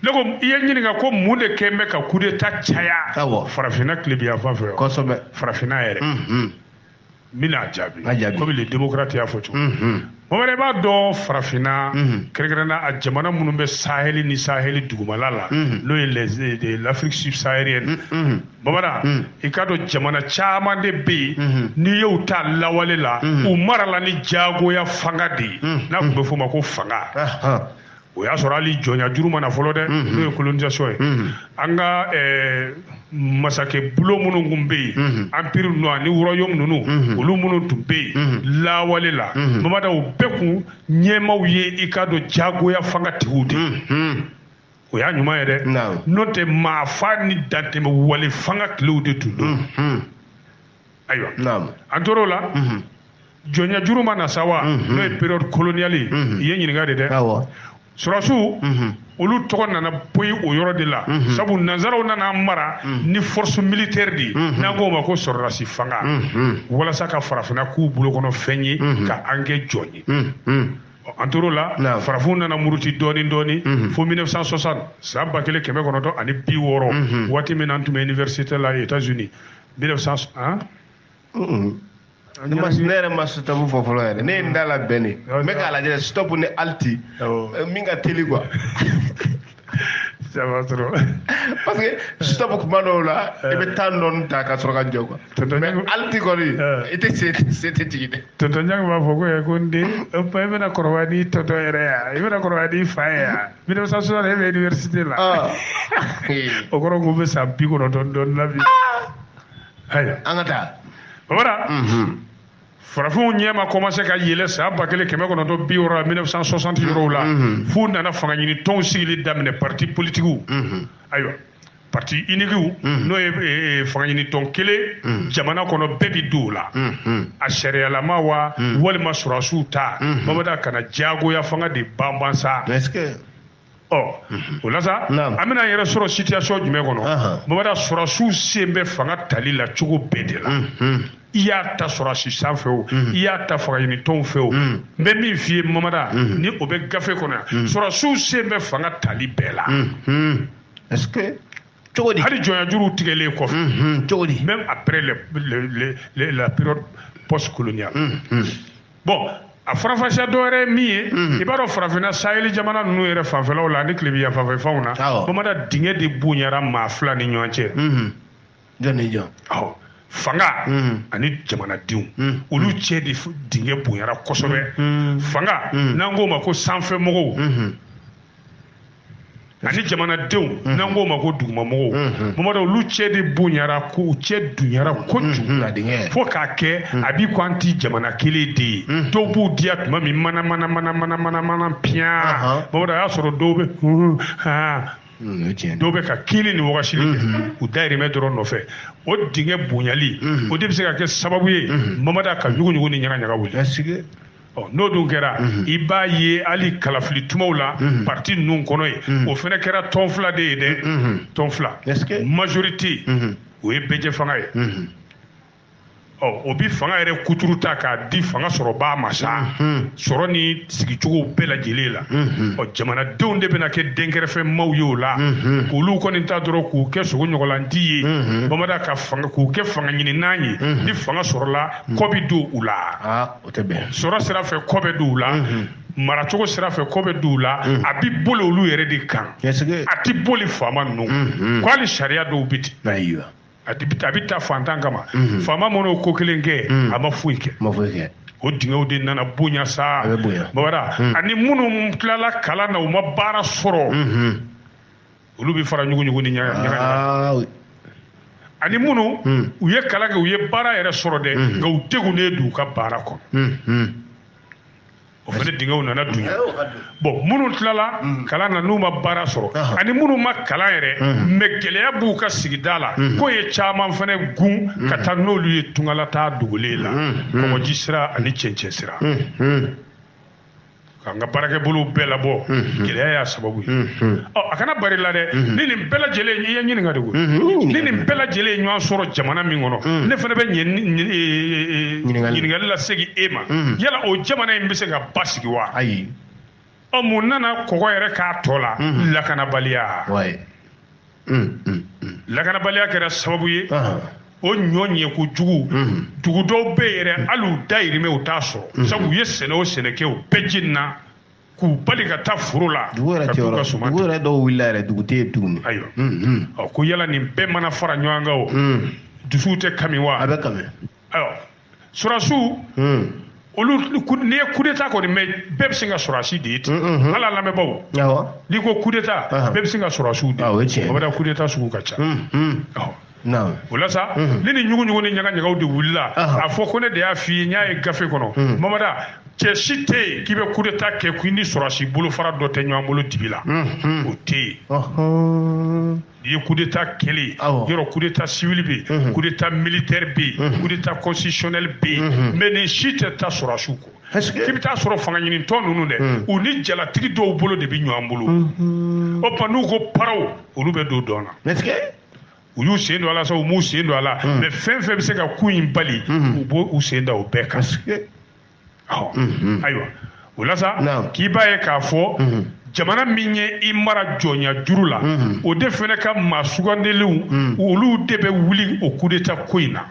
ne ko i ye ɲininka ko mun de kɛ bɛ ka coup d'état caya farafinna tilebiya fan fɛ kosɛbɛ farafinna yɛrɛ n bɛna jaabi komi le démocrate y'a fɔ cogo Mamadu b'a dɔn farafinna kɛrɛnkɛrɛnna a jamana minnu bɛ Sahel ni Sahel dugumala la n'o ye l'Afrique subsaharienne Mamadu i k'a dɔn jamana caman de bɛ yen n'i y'u ta lawale la u marala ni jagoya fanga de ye n'a tun bɛ f'o ma ko fanga o y'a sɔrɔ hali jɔnya juru mana fɔlɔ dɛ n'o ye colonisation ye an ka masakɛ bulo minnu kun bɛ yen empire ninnu ani royaume ninnu olu minnu tun bɛ yen lawale la mamada o bɛɛ kun ɲɛmaaw ye i k'a dɔn jagoya fangatigiw de o y'a ɲuman ye dɛ n'o tɛ maa fa ni dantɛmɛ wale fanga tilew de tun don ayiwa an tor'o la jɔnya juru ma na sa wa n'o ye période coloniale ye i ye ɲininka de dɛ Surasiw olu tɔgɔ nana poyi o yɔrɔ de la sabu nanzaraw nana mara ni force militaire de n'an k'o ma ko sɔrɔdasi fanga walasa ka farafinna k'u bolo kɔnɔ fɛn ye ka an kɛ jɔn ye an tor'o la farafinw nana muruti dɔɔni dɔɔni fo 1960 san 1960 waati min na an tun bɛ université la États-Unis 1900 ne yɛrɛ ma stop fɔ fɔlɔ yɛrɛ ne ye n da labɛn de n bɛ k'a lajɛ stop ni alti min ka teli quoi ça va trop parce que stop kuma dɔw la i bɛ temps dɔɔni ta ka sɔrɔ ka jɔ quoi mais alti kɔni i tɛ se tɛ jigin dɛ tonton Ɲangi b'a fɔ ko n den i bɛna kɔrɔbaya ni tonton yɛrɛ ya i bɛna kɔrɔbaya ni fa ye ya 1960 e bɛ université la o kɔrɔ ko bɛ san 90 dɔɔni la bi ayiwa an ka taa voilà farafinw ɲɛ ma commencé ka yɛlɛ san 1960 la 1960 yɔrɔw la f'u nana fanga ɲini tɔnw sigili daminɛ parti politigiw ayiwa parti uniquew n'o ye fanga ɲini tɔn kelen jamana kɔnɔ bɛɛ bi don o la a sariyalama wa walima sɔrɔdasiw ta mamada kana jagoya fanga de banban sa o la sa an bɛna yɛrɛ sɔrɔ situation jumɛn kɔnɔ mamada sɔrɔdasiw sen bɛ fanga tali la cogo bɛɛ de la i y'a ta sɔrɔdasi sanfɛ o i y'a ta fanga ɲini tɔnw fɛ o n bɛ min f'i ye mamada ni o bɛ gafe kɔnɔ yan sɔrɔdasiw sen bɛ fanga tali bɛɛ la est-ce que cogo di hali jɔnya juruw tigɛlen kɔfɛ cogo di même après la période post-coloniale bon a farafasiya dɔwɛrɛ ye min ye i b'a dɔn farafinna saheli jamana ninnu yɛrɛ fanfɛlaw la ani tilebiya fanfɛfanw na mamada dingɛ de bonyara maa fila ni ɲɔgɔn cɛ jɔn ni jɔn fanga ani jamanadenw olu cɛ de dingɛ bonyara kosɛbɛ fanga n'an k'o ma ko sanfɛmɔgɔw ani jamanadenw n'an k'o ma ko dugumamɔgɔw mamada olu cɛ de bonyara ko u cɛ dunyara kojugu fo k'a kɛ a b'i ko an ti jamana kelen de ye dɔw b'u diya tuma min mana piyan mamada a y'a sɔrɔ dɔw bɛ dɔw bɛ ka kili ni wagasili kɛ u dayirimɛ dɔrɔn nɔfɛ o dingɛ bonyali o de bɛ se ka kɛ sababu ye mamada ka ɲuguɲugu ni ɲagaɲaga wuli n'o dun kɛra i b'a ye hali kalafili tumaw la parti ninnu kɔnɔ ye o fana kɛra tɔn fila de ye dɛ tɔn fila majorité o ye bɛɛ jɛ fanga ye o bi fanga yɛrɛ kuturu ta k'a di fanga sɔrɔbaa ma sa sɔrɔ ni sigicogo bɛɛ lajɛlen la jamanadenw de bɛna kɛ denkɛrɛfɛ maaw ye o la k'olu kɔni ta dɔrɔn k'u kɛ sogo ɲɔgɔnlandi ye bamada ka fanga k'u kɛ fanga ɲininan ye ni fanga sɔrɔla kɔ bi don u la sɔrɔ sira fɛ kɔ bɛ don u la maracogo sira fɛ kɔ bɛ don u la a bi boli olu yɛrɛ de kan a ti boli faama ninnu ko hali sariya dɔw bi ten a bɛ taa fantan kama faama minnu ko kelen kɛ a ma foyi kɛ o dingɛw de nana bonya sa babada ani minnu tilala kalan na u ma baara sɔrɔ olu bɛ fara ɲuguɲugu ni ɲaga ani minnu u ye kalan kɛ u ye baara yɛrɛ sɔrɔ dɛ nka u degunnen don u ka baara kɔnɔ o fana dingɛw nana dunya bon minnu tilala kalan na n'u ma baara sɔrɔ ani minnu ma kalan yɛrɛ mais gɛlɛya b'u ka sigida la ko ye caman fana gun ka taa n'olu ye tungalata dogolen la kɔgɔji sira ani cɛncɛn sira k'an ka baarakɛbolow bɛɛ labɔ gɛlɛya y'a sababu ye a kana bari la dɛ ni nin bɛɛ lajɛlen i ye ɲininka de koyi ni nin bɛɛ lajɛlen ye ɲɔgɔn sɔrɔ jamana min kɔnɔ ne fana bɛ ɲininkali lasegin e ma yala o jamana in bɛ se ka basigi wa ayi mun nana kɔgɔ yɛrɛ k'a tɔ la lakanabaliya lakanabaliya kɛra sababu ye o ɲɔ ɲɛkojugu dugu dɔw bɛ yɛrɛ hali u dayirimɛ u t'a sɔrɔ sabu u ye sɛnɛ o sɛnɛ kɛ o bɛɛ jeni na k'u bali ka taa foro la ka t'u ka suman dugu yɛrɛ dɔw wulila yɛrɛ dugu tɛ yen tuguni ayiwa ko yala nin bɛɛ mana fara ɲɔgɔn kan o dusuw tɛ kami wa a bɛ kami ayiwa sɔrɔdasiw olu ni coup d'état ko mais bɛɛ bɛ se ka sɔrɔsi de ye ten ala lamɛnbaw n'i ko coup d'état bɛɛ bɛ se ka sɔrɔsiw de ye o bɛ da coup d'état sugu ka ca o la sa ni ni ɲugu ni ɲagaɲagaw de wulila a fɔ ko ne de y'a f'i ye n y'a ye gafe kɔnɔ mamada cɛ si tɛ yen k'i bɛ coup d'état kɛ k'i ni sɔrɔsi bolofara dɔ tɛ ɲɔgɔn bolo dibi la o tɛ yen n'i ye coup d'état kɛlen yɔrɔ coup d'état civil bɛ yen coup d'état militaire bɛ yen coup d'état constitutionnel bɛ yen mais nin si tɛ taa sɔrɔsiw kɔ k'i bɛ taa sɔrɔ fanga ɲinitɔ ninnu dɛ u ni jalatigi dɔw bolo de bɛ ɲɔgɔn bolo o tuma n'u ko paraw olu bɛ don dɔn na u y'u sen don a la sa u m'u sen don a la mais fɛn fɛn bɛ se ka ku in bali u b'u sen da o bɛɛ kan ayiwa o la sa k'i b'a ye k'a fɔ jamana min ye I mara jɔnya juru la o de fana ka maa sugandilenw olu de bɛ wuli o coup d'état ko in na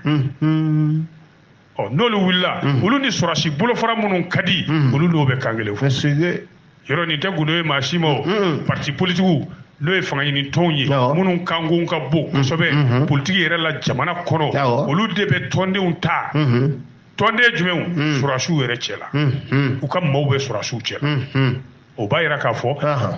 n'olu wulila olu ni sɔrɔsi bolofara minnu ka di olu n'o bɛ kan kelen fɔ yɔrɔ nin tɛ gundo ye maa si ma o parti politigiw n'o ye fanga ɲini tɔnw ye minnu kanko ka bon kosɛbɛ politiki yɛrɛ la jamana kɔnɔ olu de bɛ tɔndenw ta tɔnden jumɛnw sɔrɔsiw yɛrɛ cɛ la u ka maaw bɛ sɔrɔsiw cɛ la o b'a yira k'a fɔ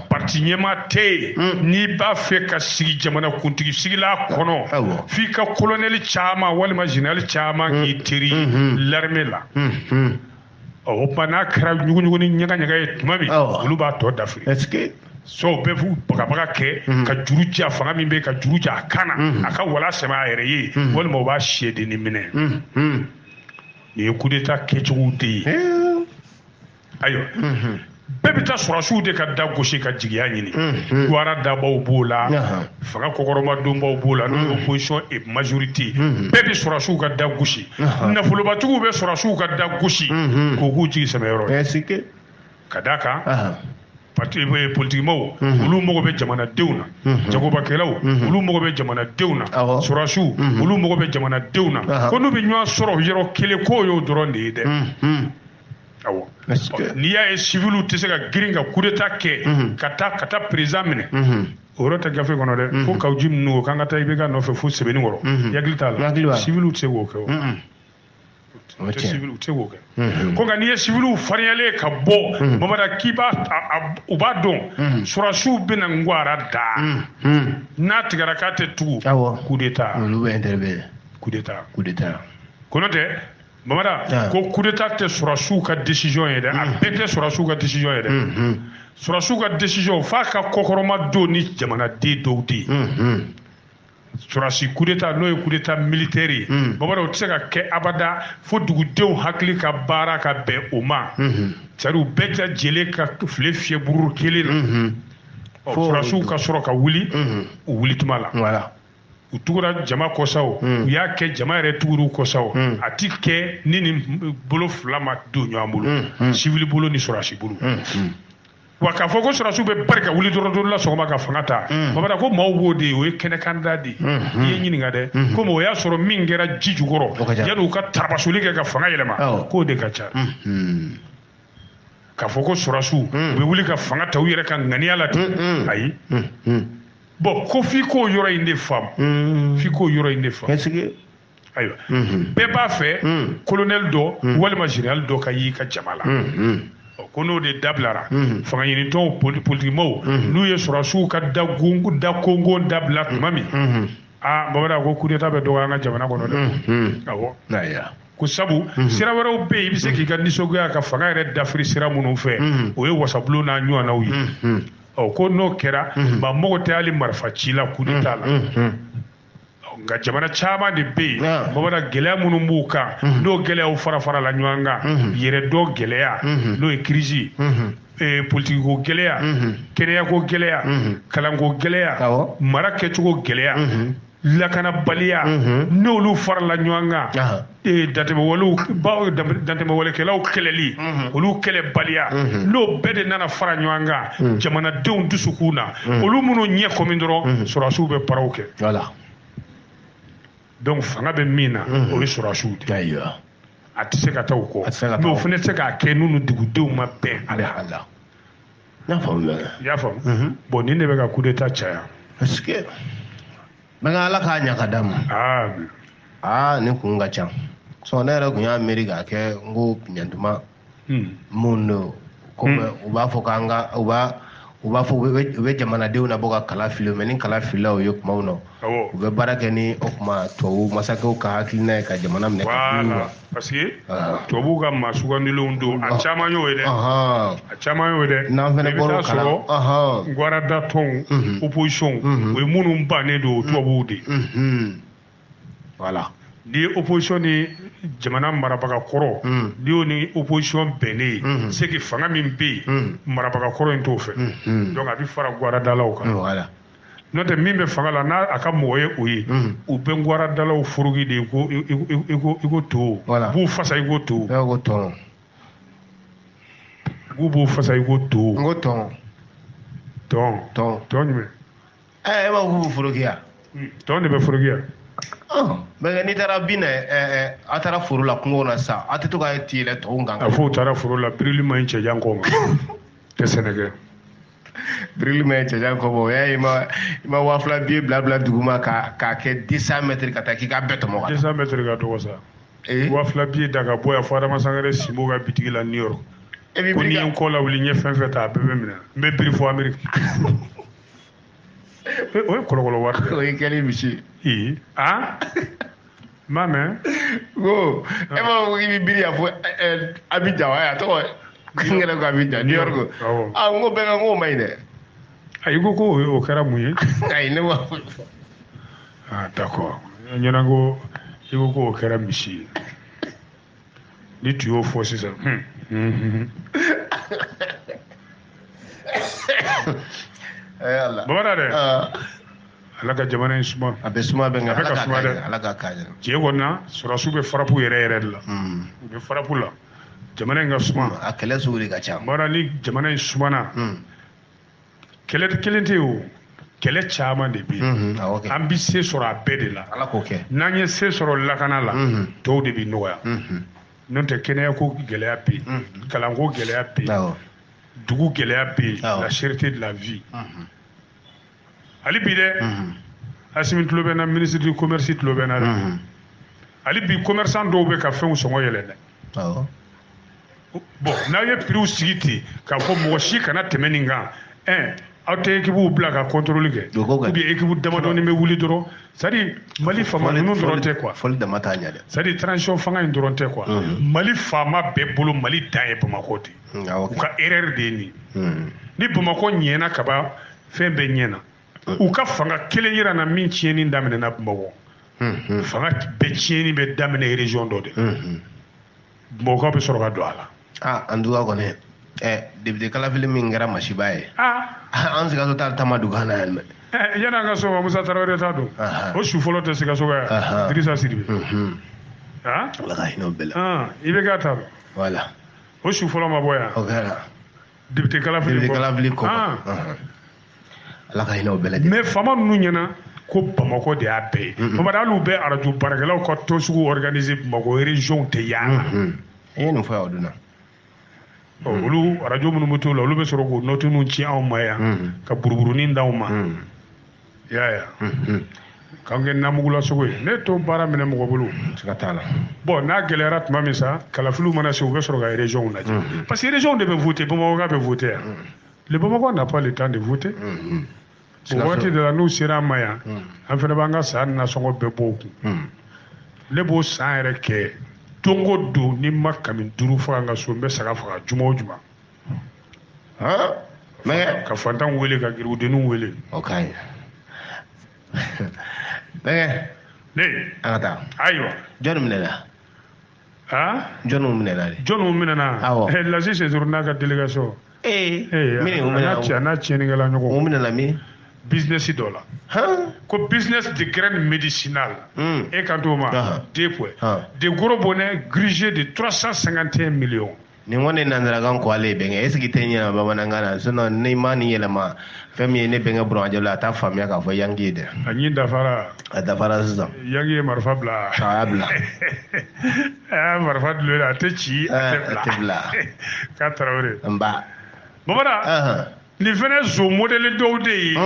parti ɲɛmaa tɛ yen n'i b'a fɛ ka sigi jamana kuntigi sigila kɔnɔ f'i ka colonel caman walima général caman k'i teri l'armée la o tuma n'a kɛra ɲuguɲugu ni ɲagaɲaga ye tuma min olu b'a tɔ dafiri so bɛɛ b'u bagabaga kɛ ka juru ja fanga min bɛ ka juru ja a kan na a ka wala sɛmɛ a yɛrɛ ye walima o b'a siyɛdenni minɛ nin ye coup d'état kɛcogow de ye ayiwa bɛɛ bɛ taa sɔrɔsiw de ka da gosi ka jigiya ɲini guwara dabaw b'o la fanga kɔkɔrɔmadonbaw b'o la n'o ye opposition et majorité bɛɛ bɛ sɔrɔsiw ka da gosi nafolobatigiw bɛ sɔrɔsiw ka da gosi k'o k'u jigi sɛmɛyɔrɔ ka d'a kan parti politikimaw olu mago bɛ jamanadenw na jagobakɛlaw olu mago bɛ jamanadenw na sɔrɔsiw olu mago bɛ jamanadenw na ko n'u bɛ ɲɔgɔn sɔrɔ yɔrɔ kelen k'o y'o dɔrɔn de ye dɛ awɔ n'i y'a ye civiliw tɛ se ka girin ka coup d'état kɛ ka taa président minɛ o yɔrɔ tɛ gafe kɔnɔ dɛ fo kaw ji minnu ko k'an ka taa IBK nɔfɛ fo sɛbɛnni kɔrɔ yakili t'a la civiliw tɛ se k'o kɛ o tɛ civiliw tɛ se k'o kɛ ko nka n'i ye civiliw fariyalen ka bɔ mamada k'i b'a u b'a dɔn sɔrɔsiw bɛna ngwara da n'a tigɛra k'a tɛ tugu coup d'état olu bɛ intervenir coup d'état ko n'o tɛ mamada ko coup d'état tɛ sɔrɔsiw ka décision ye dɛ a bɛɛ tɛ sɔrɔsiw ka décision ye dɛ sɔrɔsiw ka décision f'a ka kɔkɔrɔma don ni jamanaden dɔw de ye sɔrɔsi coup d'état n'o ye coup d'état militaire ye mamada o tɛ se ka kɛ abada fo dugudenw hakili ka baara ka bɛn o ma c'est-à-dire u bɛɛ lajɛlen ka file fiyɛ bururu kelen na sɔrɔsiw ka sɔrɔ ka wuli u wuli tuma la u tugura jama kɔsaw u y'a kɛ jama yɛrɛ tugura kɔsaw a ti kɛ ni nin bolo fila ma don ɲɔgɔn bolo civil bolo ni sɔrɔsi bolo wa k'a fɔ ko sɔrɔsiw bɛ bari ka wuli dɔrɔn la sɔgɔma ka fanga ta babada ko maaw b'o de ye o ye kɛnɛkanda de ye i ye ɲininka dɛ komi o y'a sɔrɔ min kɛra ji jukɔrɔ yanni u ka tarabasoli kɛ ka fanga yɛlɛma k'o de ka ca k'a fɔ ko sɔrɔsiw u bɛ wuli ka fanga ta u yɛrɛ ka ŋaniya la ten ayi bon ko f'i k'o yɔrɔ in de faamu f'i k'o yɔrɔ in de faamu ayiwa bɛɛ b'a fɛ colonel dɔ walima général dɔ ka y'i ka jama la ko n'o de dabilara fanga ɲinitɔnw politikimaw n'u ye sɔrɔsiw ka da kongo dabila tuma min babada ko coup d'état bɛ dɔgɔya an ka jamana kɔnɔ dɛ awɔ ko sabu sira wɛrɛw bɛ yen i bɛ se k'i ka nisɔngoya ka fanga yɛrɛ dafiri sira minnu fɛ o ye wasabulon n'a ɲɔgɔnnaw ye ko n'o kɛra maa mago tɛ hali marifa ci la coup d'état la nka jamana caman de bɛ yen babada gɛlɛya minnu b'u kan n'o gɛlɛyaw fara la ɲɔgɔn kan yɛrɛdɔn gɛlɛya n'o ye crise politikiko gɛlɛya kɛnɛyako gɛlɛya kalanko gɛlɛya mara kɛcogo gɛlɛya lakanabaliya n'olu farala ɲɔgɔn kan dantɛmɛwalekɛlaw kɛlɛli olu kɛlɛbaliya n'o bɛɛ de nana fara ɲɔgɔn kan jamanadenw dusukun na olu minnu ɲɛ kɔmi dɔrɔn sɔrɔsiw bɛ paraw kɛ donc fanga bɛ min na o ye sɔrɔsiw de a tɛ se ka taa o kɔ mais o fana tɛ se k'a kɛ n'u dugudenw ma bɛn a la i y'a faamu bon nin de bɛ ka coup d'état caya Banga ala k'a ɲa ka d'a ma nin kun ka ca so na ra kunya America ke ngo nyantuma mundo ko uba fo kanga uba fo we jamana de una boka kala filo menin kala filo yo kuma uno ube baraka ni okuma to masaka ka hakilina ka jamana mne wala parce que to buga masugandilo ndo a chama yo de a chama yo de na fene bolo kala ngwara da ton opposition we munu mbane do to budi voilà ni opposition ni jamana marabaga koro ni opposition bene c'est que fanga min be marabaga koro en to fe donc abi fara gwara dalaw kan voilà non te min be fanga la na aka moye oyi u be gwara dalaw furugi de ko to bu fasa iko to bu fasa iko to ton ni me ba bu furugi ya ton ne be furugi ya ben ni tara bina atara furu la kungo na sa ateto ga tile to nganga afo tara furu la brili ma inche janko ma te Sénégal brili ma inche janko bo ya ima wafla bi bla bla duguma ka ke 200 mètres ka ta ki ka beto mo 200 mètres ka to sa wafla bi daga boya fara masangare simo ga bitigi la New York ko ni en ko la wuli nye fen feta bebe mina mbe prix fo Amerique o kolokolo wat o ikeli bishi mame go ema wo gibi biri afo Abidjan wa ya to ngere ko Abidjan New York ngo be ngo maine ayigo ko o kara muye ay ne wa d'accord nyana go yigo ko o kara mishi ni tu yo fo sisa Allah bora de alaka jamana in suma abe suma be nga alaka kaja je wonna surasu be farapu yere la be farapu la jamana nga suma akele suri ga cha bora ni jamana in suma na kelente yo kele chama de bi an bi se soro a bɛɛ de la ala ko kɛ n'an ye se sɔrɔ lakana la tɔw de bi nɔgɔya n'o tɛ kɛnɛya ko gɛlɛya bɛ yen kalanko gɛlɛya bɛ yen dugu gɛlɛya bɛ yen la cherté de la vie hali bi dɛ Asimi tulo bɛ n na ministre du commerce tulo bɛ n na dɛ hali bi commerçant dɔw bɛ ka fɛnw sɔngɔ yɛlɛ dɛ bon n'aw ye prix sigi ten k'a fɔ mɔgɔ si kana tɛmɛ nin kan aw tɛ équipe bila ka contrôle kɛ ou bien équipe damadɔni bɛ wuli dɔrɔn c'est à dire Mali faama ninnu dɔrɔn tɛ quoi fɔli dama t'a ɲɛ dɛ c'est à dire transition fanga in dɔrɔn tɛ quoi Mali faama bɛɛ bolo Mali dan ye Bamako de u ka erreur de ye nin ni Bamako ɲɛna kaban fɛn bɛɛ ɲɛna u ka fanga kelen yira na min tiɲɛni daminɛna Bamako fanga bɛɛ tiɲɛni bɛ daminɛ région dɔ de Bamako bɛ sɔrɔ ka don a la an duga kɔni député Kalafili min kɛra masiba ye an Sikaso ta tama dugana yan mɛ yani an ka so ma Musa Tarawele ta don o su fɔlɔ tɛ Sikaso ka Dirisa Sidibe ala ka hinɛ o bɛɛ la i bɛ k'a ta voilà o su fɔlɔ ma bɔ yan o kɛra député Kalafili kɔ ala ka hinɛ o bɛɛ lajɛlen mais faama ninnu ɲɛna ko Bamako de y'a bɛɛ ye Mamadu hali u bɛ radio baarakɛlaw ka tɔn sugu organiser Bamako région tɛ yaala i ye nin fɔ yan o donna olu radio minnu bɛ t'o la olu bɛ sɔrɔ k'o note ninnu ci anw ma yan ka buruburunin d'anw ma i y'a ye k'an kɛ namugulasogo ye ne to baara minɛ mɔgɔ bolo siga t'a la bon n'a gɛlɛyara tuma min sa Kalafiliw mana se u bɛ sɔrɔ ka région lajɛ parce que région de bɛ voter Bamako ka bɛ voter yan le Bamako n'a pas le temps de voter o waati de la n'u sera an ma yan an fana b'an ka san nasɔngɔ bɛɛ bɔ o kun ne b'o san yɛrɛ kɛ don o don ni ma kami 5 faga n ka so n bɛ saga faga juma o juma ka fantan wele ka giribudeniw wele o ka ɲi bɛnkɛ ne an ka taa ayiwa jɔnni minɛna jɔnniw minɛna de jɔnniw minɛna Lazi Sezuru n'a ka délégation a n'a tiɲɛnikɛla ɲɔgɔn o minɛna min business dɔ la ko business de graine médicinale e kan t'o ma de gros bonnet grigé de 351 millions nin kɔni nanzarakan ko ale bɛnkɛ est ce que tɛ ɲɛna bamanankan na sinon ni ma nin yɛlɛma fɛn min ye ne bɛnkɛ Burama a t'a faamuya k'a fɔ yangi ye dɛ a ɲi dafara sisan yangi ye marifa bila a y'a bila marifa dulon a tɛ ci a tɛ bila k'a Tarawele nba Bamada nin fɛnɛ zo modèle dɔw de ye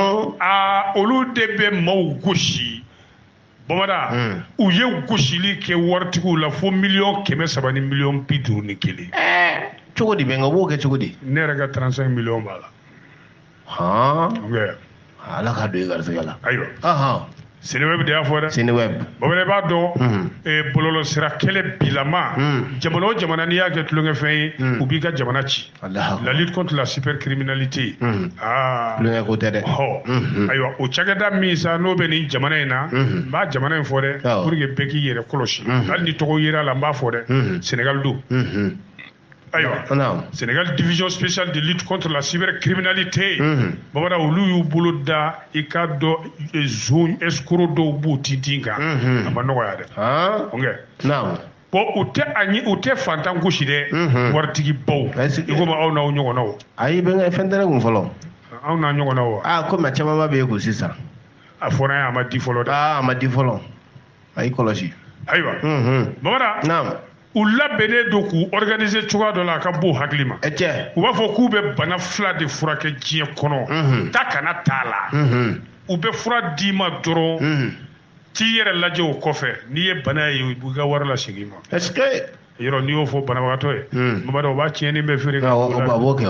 olu de bɛ maaw gosi Bamada u ye gosili kɛ waritigiw la fo 300 ni 51 cogo di benga bo ke cogo di ne yɛrɛ ka 35 millions b'a la ala ka do i garisɛgɛ la ayiwa Seneweb de y'a fɔ dɛ Seneweb bamanan b'a dɔn bɔlɔlɔ sira kɛlɛ bilama jamana o jamana n'i y'a kɛ tulonkɛfɛn ye u b'i ka jamana ci la lutte contre la supercriminalité tulonkɛ ko tɛ dɛ ayiwa o cakɛda min sa n'o bɛ nin jamana in na n b'a jamana in fɔ dɛ pour que bɛɛ k'i yɛrɛ kɔlɔsi hali ni tɔgɔ yera la n b'a fɔ dɛ Sénégal don ayiwa Sénégal division spéciale de lutte contre la cybercriminalité bamana olu y'u bolo da i ka dɔ zone escroc dɔw b'u tintin kan a ma nɔgɔya dɛ bon u tɛ fantan gosi dɛ waritigi baw i komi aw n'aw ɲɔgɔnnaw ayi bɛnkɛ fɛn tɛ ne kun fɔlɔ aw n'a ɲɔgɔnnaw wa komi camanba bɛ yen kun sisan a fɔra ye a ma di fɔlɔ dɛ a ma di fɔlɔ a y'i kɔlɔsi ayiwa bamana u labɛnnen don k'u organiser cogoya dɔ la a ka b'u hakili ma u b'a fɔ k'u bɛ bana 2 de furakɛ diɲɛ kɔnɔ ta kana t'a la u bɛ fura d'i ma dɔrɔn t'i yɛrɛ lajɛ o kɔfɛ n'i ye bana ye u b'i ka wari la segin ma yɔrɔ n'i y'o fɔ banabagatɔ ye bamada o b'a tiɲɛni bɛɛ feere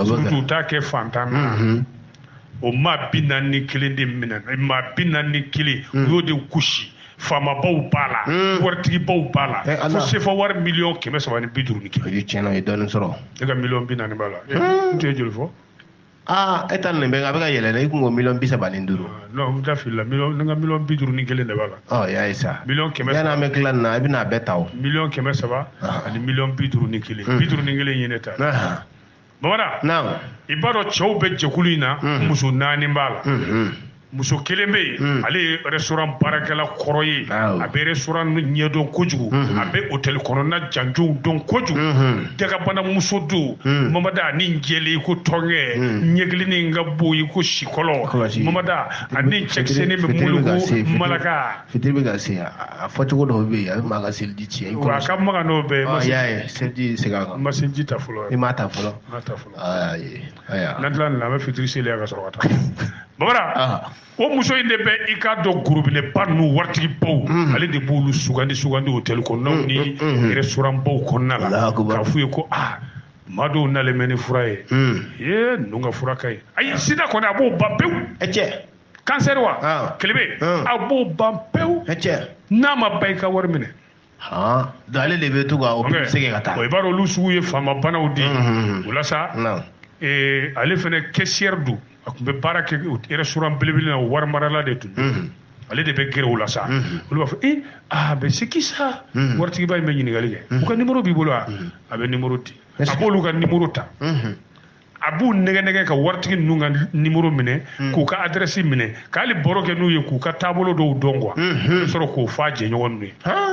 surtout t'a kɛ fantan na o maa 41 de minɛ maa 41 u y'o de gosi faamabaw b'a la waritigibaw b'a la fo sefa wari 350 000 tiɲɛna ye dɔɔnin sɔrɔ e ka 40 b'a la n tɛ joli fɔ e ta nin bɛ a bɛ ka yɛlɛ i kun ko 35 non n t'a fili la ne ka 51 de b'a la y'a ye sa 100 yan'an bɛ tila nin na i bɛna a bɛɛ ta o 300 ani 51 51 ye ne ta bamana i b'a dɔn cɛw bɛ jɛkulu in na muso 4 b'a la muso kelen bɛ yen ale ye restaurant baarakɛla kɔrɔ ye a bɛ restaurant ɲɛdɔn kojugu a bɛ hôtel kɔnɔna janjow dɔn kojugu dagabana muso don mamada ani jɛlen ko tɔnkɛ ɲɛkilinin ka bo i ko sikɔlɔ mamada ani cɛkisɛnin bɛ mulu ko malaka fitiri bɛ ka se a fɔcogo dɔw bɛ yen a bɛ maa ka seliji tiɲɛ a ka maga n'o bɛɛ y'a ye seliji segin a kan ma seliji ta fɔlɔ i m'a ta fɔlɔ n'an tila nin na an bɛ fitiri seli ka sɔrɔ ka taa bamana o muso in de bɛ i ka dɔn gurubinɛba ninnu waritigibaw ale de b'olu sugandi hôtel kɔnɔnaw ni restaurant baw kɔnɔna la k'a f'u ye ko maa dɔw nalen bɛ ni fura ye ninnu ka fura ka ɲi ayi sida kɔni a b'o ban pewu cancer wa kelebe a b'o ban pewu n'a ma ba i ka wari minɛ donc ale de bɛ to ka o segin ka taa i b'a dɔn olu sugu ye faamabanaw de ye o la sa ale fana caissière don a tun bɛ baara kɛ restaurant belebele na wari marala de tun don ale de bɛ gɛrɛ o la sa olu b'a fɔ bɛ c'est qui ça waritigiba in bɛ ɲininkali kɛ u ka numéro b'i bolo wa a bɛ numéro di a b'olu ka numéro ta a b'u nɛgɛ ka waritigi ninnu ka numéro minɛ k'u ka adresse minɛ k'ale baro kɛ n'u ye k'u ka taabolo dɔw dɔn quoi i sɔrɔ k'o f'a jɛɲɔgɔn ninnu ye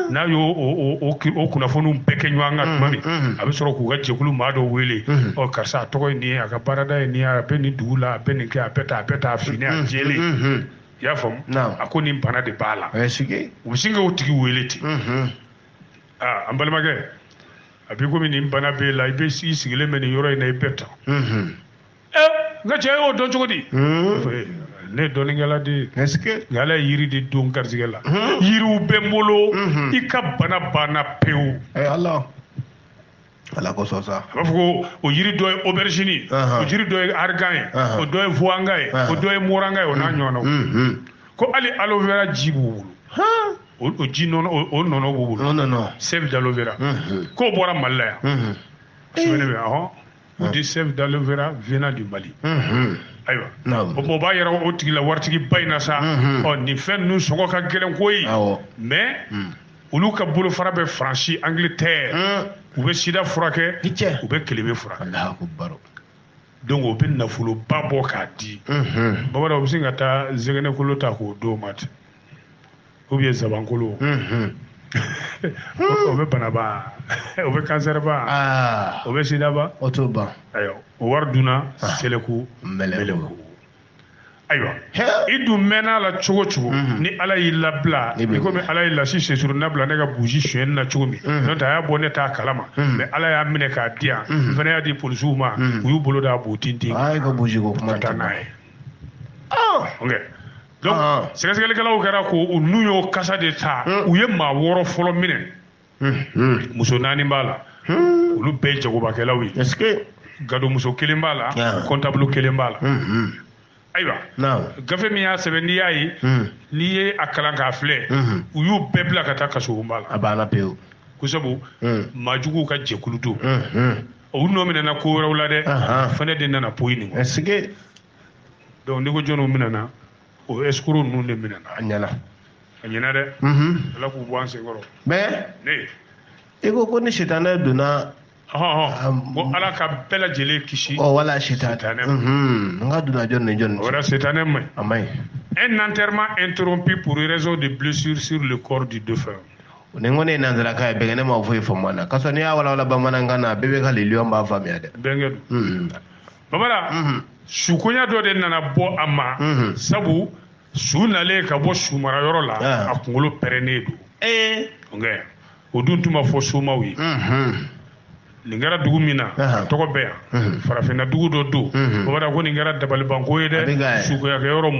n'a y'o kunnafoniw bɛɛ kɛ ɲɔgɔn kan tuma min a bɛ sɔrɔ k'u ka jɛkulu maa dɔw wele karisa a tɔgɔ ye nin ye a ka baarada ye nin ye a bɛ nin dugu la a bɛ nin kɛ a bɛ taa a fini a jɛlen i y'a faamu a ko nin bana de b'a la u bɛ sin k'o tigi wele ten an balimakɛ a b'i komi nin bana b'e la i sigilen bɛ nin yɔrɔ in na i bɛɛ ta n ka cɛ y'o dɔn cogo di ne ye dɔnnikɛla de ye nka ala ye yiri de don garijɛgɛ la yiriw bɛ n bolo i ka bana banna pewu ala kosɔn sa a b'a fɔ ko o yiri dɔ ye aubergine o yiri dɔ ye arigan ye o dɔ ye vuwanga ye o dɔ ye moranga ye o n'a ɲɔgɔnnaw ko hali aloe vera ji b'u bolo o ji nɔnɔ o nɔnɔ b'u bolo sève d'aloe vera k'o bɔra Mali la yan sɛbɛnni bɛ o di sève d'aloe vera venant du Mali ayiwa o b'a yɛrɛ o tigi la waritigi ba in na sa nin fɛn ninnu sɔngɔ ka gɛlɛn koyi mais olu ka bolofara bɛ Faransi Angleterre u bɛ sida furakɛ u bɛ kelebe furakɛ donc o bɛ nafoloba bɔ k'a di bamanan u bɛ sin ka taa zɛgɛnɛkolo ta k'o d'o ma ten ou bien zabankolo o bɛ banaba o bɛ cancer ba o bɛ sida ba o t'o ban ayiwa o wari dunna seleku meleku ayiwa i dun mɛnna la cogo cogo ni ala y'i labila i komi ala y'i lasi sesuru nabila ne ka burusi suyɛnni na cogo min n'o tɛ a y'a bɔ ne t'a kalama mais ala y'a minɛ k'a di yan n fana y'a di polisiw ma u y'u bolo d'a b'o tintin ka taa n'a ye donc sɛgɛsɛgɛlikɛlaw kɛra ko u n'u y'o kasa de ta u ye maa 6 fɔlɔ minɛ muso 4 b'a la olu bɛɛ jagobakɛlaw ye gado muso 1 b'a la comptable 1 b'a la ayiwa gafe min y'a sɛbɛn n'i y'a ye n'i ye a kalan k'a filɛ u y'u bɛɛ bila ka taa kasobonba la a banna pewu ko sabu maajuguw ka jɛkulu don u nɔ minɛna ko wɛrɛw la dɛ fɛnɛ de nana poyi nin kɔ donc n'i ko jɔnniw minɛna o escroc ninnu de minɛna a ɲɛna dɛ ala k'u bɔ an senkɔrɔ mais ne i ko ni sitanɛ donna ko ala ka bɛɛ lajɛlen kisi wala sitanɛ n ka donna jɔn ni jɔn o wɛrɛ sitanɛ man a man ɲi un enterrement interrompu pour raison de blessure sur le corps du défunt ni n ko ne ye nanzarakan ye bɛnkɛ ne ma foyi faamu na kasɔrɔ n'i y'a walawala bamanankan na bɛɛ bɛ ka lilion b'a faamuya dɛ bɛnkɛ don babara sukonya dɔ de nana bɔ a ma sabu su nalen ka bɔ su marayɔrɔ la a kunkolo pɛrɛnnen don o dun tun ma fɔ somaw ye nin kɛra dugu min na a tɔgɔ bɛ yan farafinna dugu dɔ don babara ko nin kɛra dabalibanko ye dɛ sukoyakɛyɔrɔ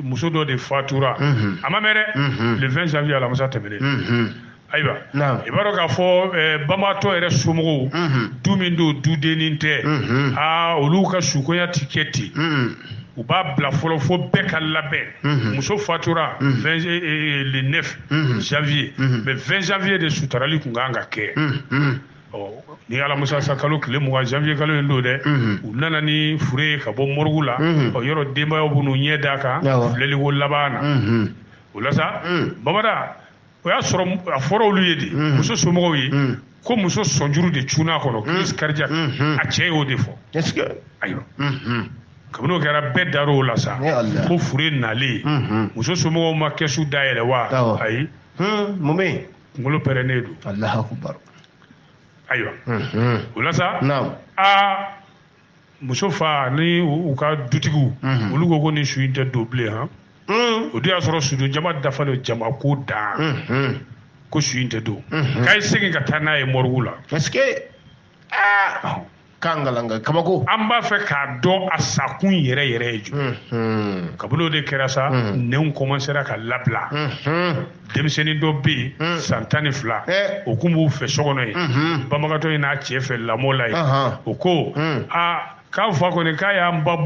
muso dɔ de fatura a ma mɛn dɛ le 20 janvier alamisa tɛmɛnen ayiwa i b'a dɔn k'a fɔ banbaatɔ yɛrɛ somɔgɔw du min don dudennin tɛ olu ka sukoya ti kɛ ten u b'a bila fɔlɔ fo bɛɛ ka labɛn muso fatura le 9 janvier mais 20 janvier de sutarali tun kan ka kɛ ni alamusa sa kalo tile 20 janvier kalo in don dɛ u nana ni fure ye ka bɔ morgue la yɔrɔ denbayaw b'u ɲɛ d'a kan filɛliko laban na o la sa babada o y'a sɔrɔ a fɔra olu ye de muso somɔgɔw ye ko muso sɔnjuru de cunna a kɔnɔ crise cardiaque a cɛ y'o de fɔ ayiwa kabini o kɛra bɛɛ dar'o la sa ko fure nalen muso somɔgɔw ma kɛsu dayɛlɛ wa ayi mun bɛ yen kunkolo pɛrɛnnen don Allahu akbar ayiwa o la sa muso fa ni u ka dutigiw olu ko ni su in tɛ don bilen o de y'a sɔrɔ sudon jama dafalen jama ko dan ko su in tɛ don k'a ye segin ka taa n'a ye morgue la est-ce que kangalanga kabako an b'a fɛ k'a dɔn a sakun yɛrɛ yɛrɛ ye jumɛn kabini o de kɛra sa nɛnw commencera ka labila denmisɛnnin dɔ bɛ yen san 12 o kun b'u fɛ so kɔnɔ yen banbagatɔ in n'a cɛ fɛ lamɔ la yen o ko k'a fa kɔni k'a y'an ba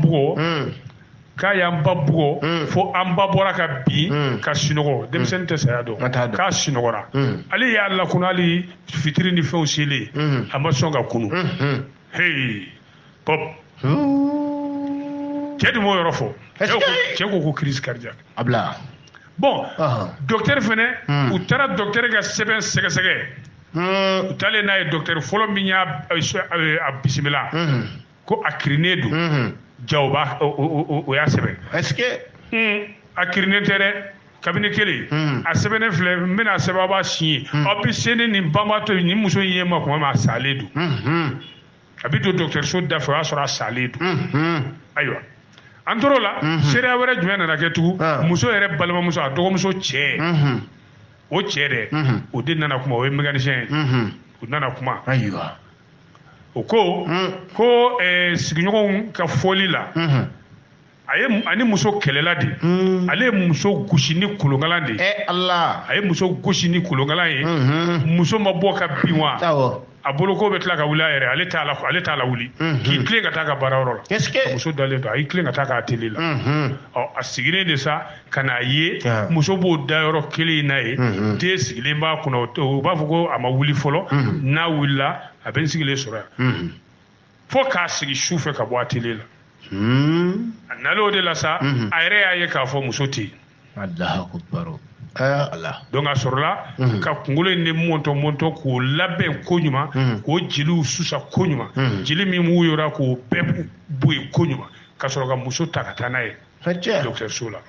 bugɔ fo an ba bɔra ka bin ka sunɔgɔ denmisɛnnin tɛ saya dɔn k'a sunɔgɔra ale y'a lakunu hali fitiri ni fɛnw selen a ma sɔn ka kunu hey pop cɛ dun m'o yɔrɔ fɔ cɛ ko ko crise cardiaque abla bon docteur fɛnɛ u taara docteur ka sɛbɛn sɛgɛsɛgɛ u taalen n'a ye docteur fɔlɔ min y'a bisimila ko a kirinen don jawba o y'a sɛbɛn est-ce que a kirinen tɛ dɛ kabini kelen a sɛbɛnnen filɛ n bɛna sɛbɛn b'a signé aw bɛ se ni nin banbaatɔ nin muso in ye ma kuma ma a salen don a bɛ don dɔgɔtɔrɔso da fɛ o y'a sɔrɔ a salen don ayiwa an tor'o la seereya wɛrɛ jumɛn nana kɛ tugun muso yɛrɛ balimamuso a dɔgɔmuso cɛ o cɛ dɛ o de nana kuma o ye mécanicien ye o nana kuma ayiwa o ko sigiɲɔgɔnw ka fɔli la ani muso kɛlɛla de ale ye muso gosi ni kolonkalan de Allah a ye muso gosi ni kolonkalan ye muso ma bɔ ka bin wa a bolo ko bɛ tila ka wuli a yɛrɛ ale t'a la wuli k'i tilen ka taa ka baarayɔrɔ la muso dalen don a y'i tilen ka taa k'a teli la a sigilen de sa ka n'a ye muso b'o dayɔrɔ kelen in na ye den sigilen b'a kunna u b'a fɔ ko a ma wuli fɔlɔ n'a wulila a bɛ n sigilen sɔrɔ yan fo k'a sigi su fɛ ka bɔ a teli la a nalen o de la sa a yɛrɛ y'a ye k'a fɔ muso tɛ yen donc a sɔrɔla ka kunkolo in de mɔntɔn k'o labɛn ko ɲuman k'o jeliw susa ko ɲuman jeli min b'u yɔrɔ k'o bɛɛ bɔ yen ko ɲuman ka sɔrɔ ka muso ta ka taa n'a ye dɔgɔtɔrɔso la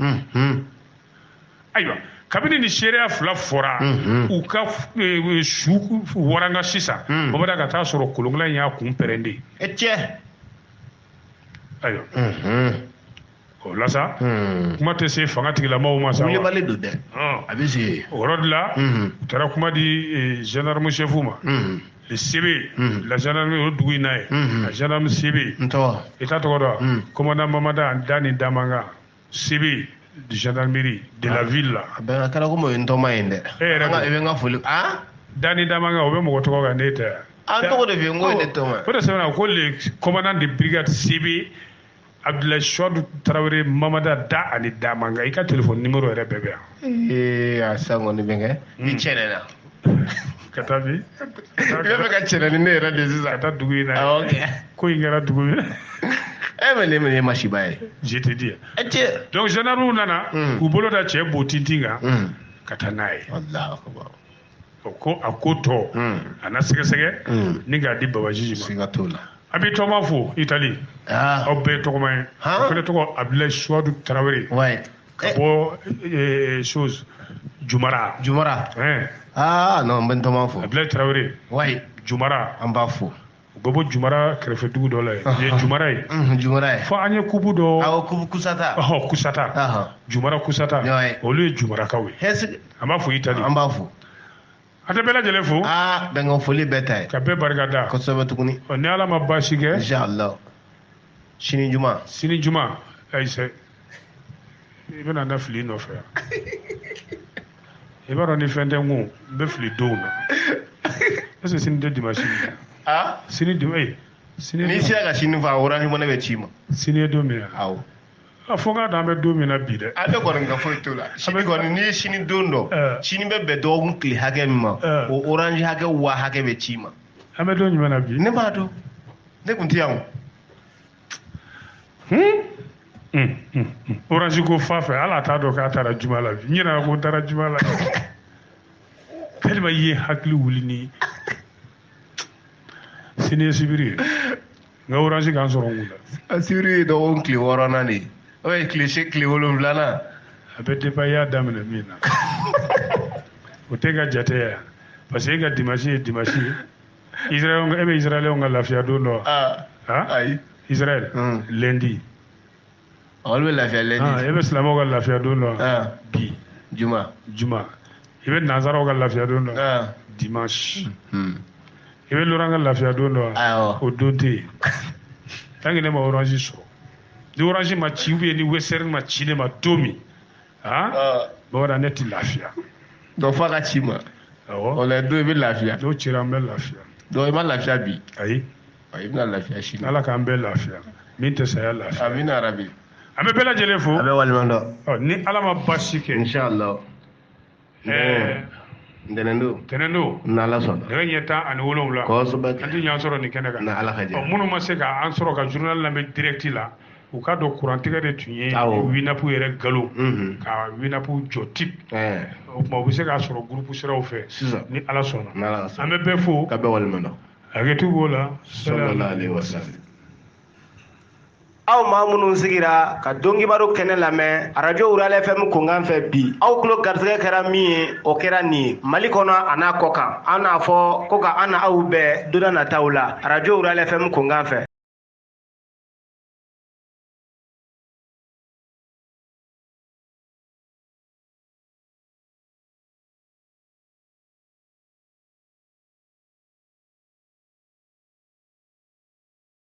ayiwa kabini ni seereya fila fɔra u ka su waranga sisan babada ka taa sɔrɔ kolonkalan in y'a kun pɛrɛnden ayiwa o la sa kuma tɛ se fanga tigilamɔgɔw ma sa wulibali don dɛ a bɛ se o yɔrɔ de la u taara kuma di gendarme chef ma le CB la gendarmerie o dugu in na ye la gendarme CB i t'a tɔgɔ dɔn commandant Mamada Dani Damanga CB de gendarmerie de la ville là. Ben kala ko mo ntoma inde. Nga e nga fulu. Ah? Dani Damanga o be mo to ko ngeta. An to de ngo inde toma. Pour ça na ko le commandant de brigade CB Abdoulaye Chouad Traoré Mamada Da ani Damanga ika téléphone numéro re bébé. Asango ni benga. Ni chenena. Katabi. Ibe ka chenena ne ra de ziza. Kata dugu na. Ah OK. Ko ingara dugu. Mais machibaye. Je te dis. Donc général nana u bolo da che botintinga katanaye. Allahu akbar. Ko akoto ana sege ni ga di babaji ma. Singatola. Abi toma fo Italie. Obbe to kuma. Ko to ko Abdoulaye Chouad Traoré. Ouais. Ko chose Jumara. Non ben toma fo. Abdoulaye Traoré. Ouais. Jumara amba fo. Bobo Jumara krefe dugu do la ye Jumara ye Jumara fo anye kubu do kubu kusata kusata Jumara kusata olu ye Jumara kawe amba fo Italie amba fo ate bela jele fo ben on foli beta ka be bargada ko sobe tukuni ni ala ma bashi ke inshallah sini juma ay se ibena na fili no fa ibara ni fende ngu be fili do na ese sini de dimanche sini do sini ni sira ka sini fa orange mo na be chima sini do mi aw afonga da be do mi na bi de abe ko nga fo to la sini ko ni sini do ndo sini be do ngun kli hage ma o orange hage wa hage be chima ame do nyima na bi ne ba do ne kunti yawo orange ko fa fa ala ta do ka tara juma la bi nyina ko tara juma la kalma yi hakli wulini sini sibiri nga orange kan soro ngula asiri do on kli worona ni o e kli she kli wolum lana abete pa ya damna mina o tega jate ya parce que ga dimanche Israël nga ebe Israël nga lafia do no ay Israël lundi alwe lafia lundi ebe islamo ga lafia do no bi juma ebe nazaro ga lafia do no dimanche ibe loranga lafia do no o dote tangene ma orange so di orange ma chiwe ni western ma chine ma tomi bora neti lafia do faka chima o le do ibe lafia do chira me lafia do ma lafia bi ayi na lafia china ala kan be lafia min te saya lafia amin arabi abe bela jele fo abe walimando ni ala ma basike inshallah tenendo na la son daga nyeta ani wolowla ko so ba anti nya soro ni kenega na ala khaje munu ma se ka an soro ka journal la me direct la u ka do courant tiga de tunye wina pu yere galo ka wina pu jotip o ma bu se ka soro groupe sira o fe ni ala sona ambe be fo ka be walimando agetu bola sallallahu alaihi wasallam aw maa minnu sigira ka dɔnkibaro kɛnɛ lamɛn arajo Urale FM kunkan fɛ bi aw tulo garisɛgɛ kɛra min ye o kɛra nin ye mali kɔnɔ a n'a kɔ kan an n'a fɔ ko ka an na aw bɛɛ don na nataw la arajo Urale FM kunkan fɛ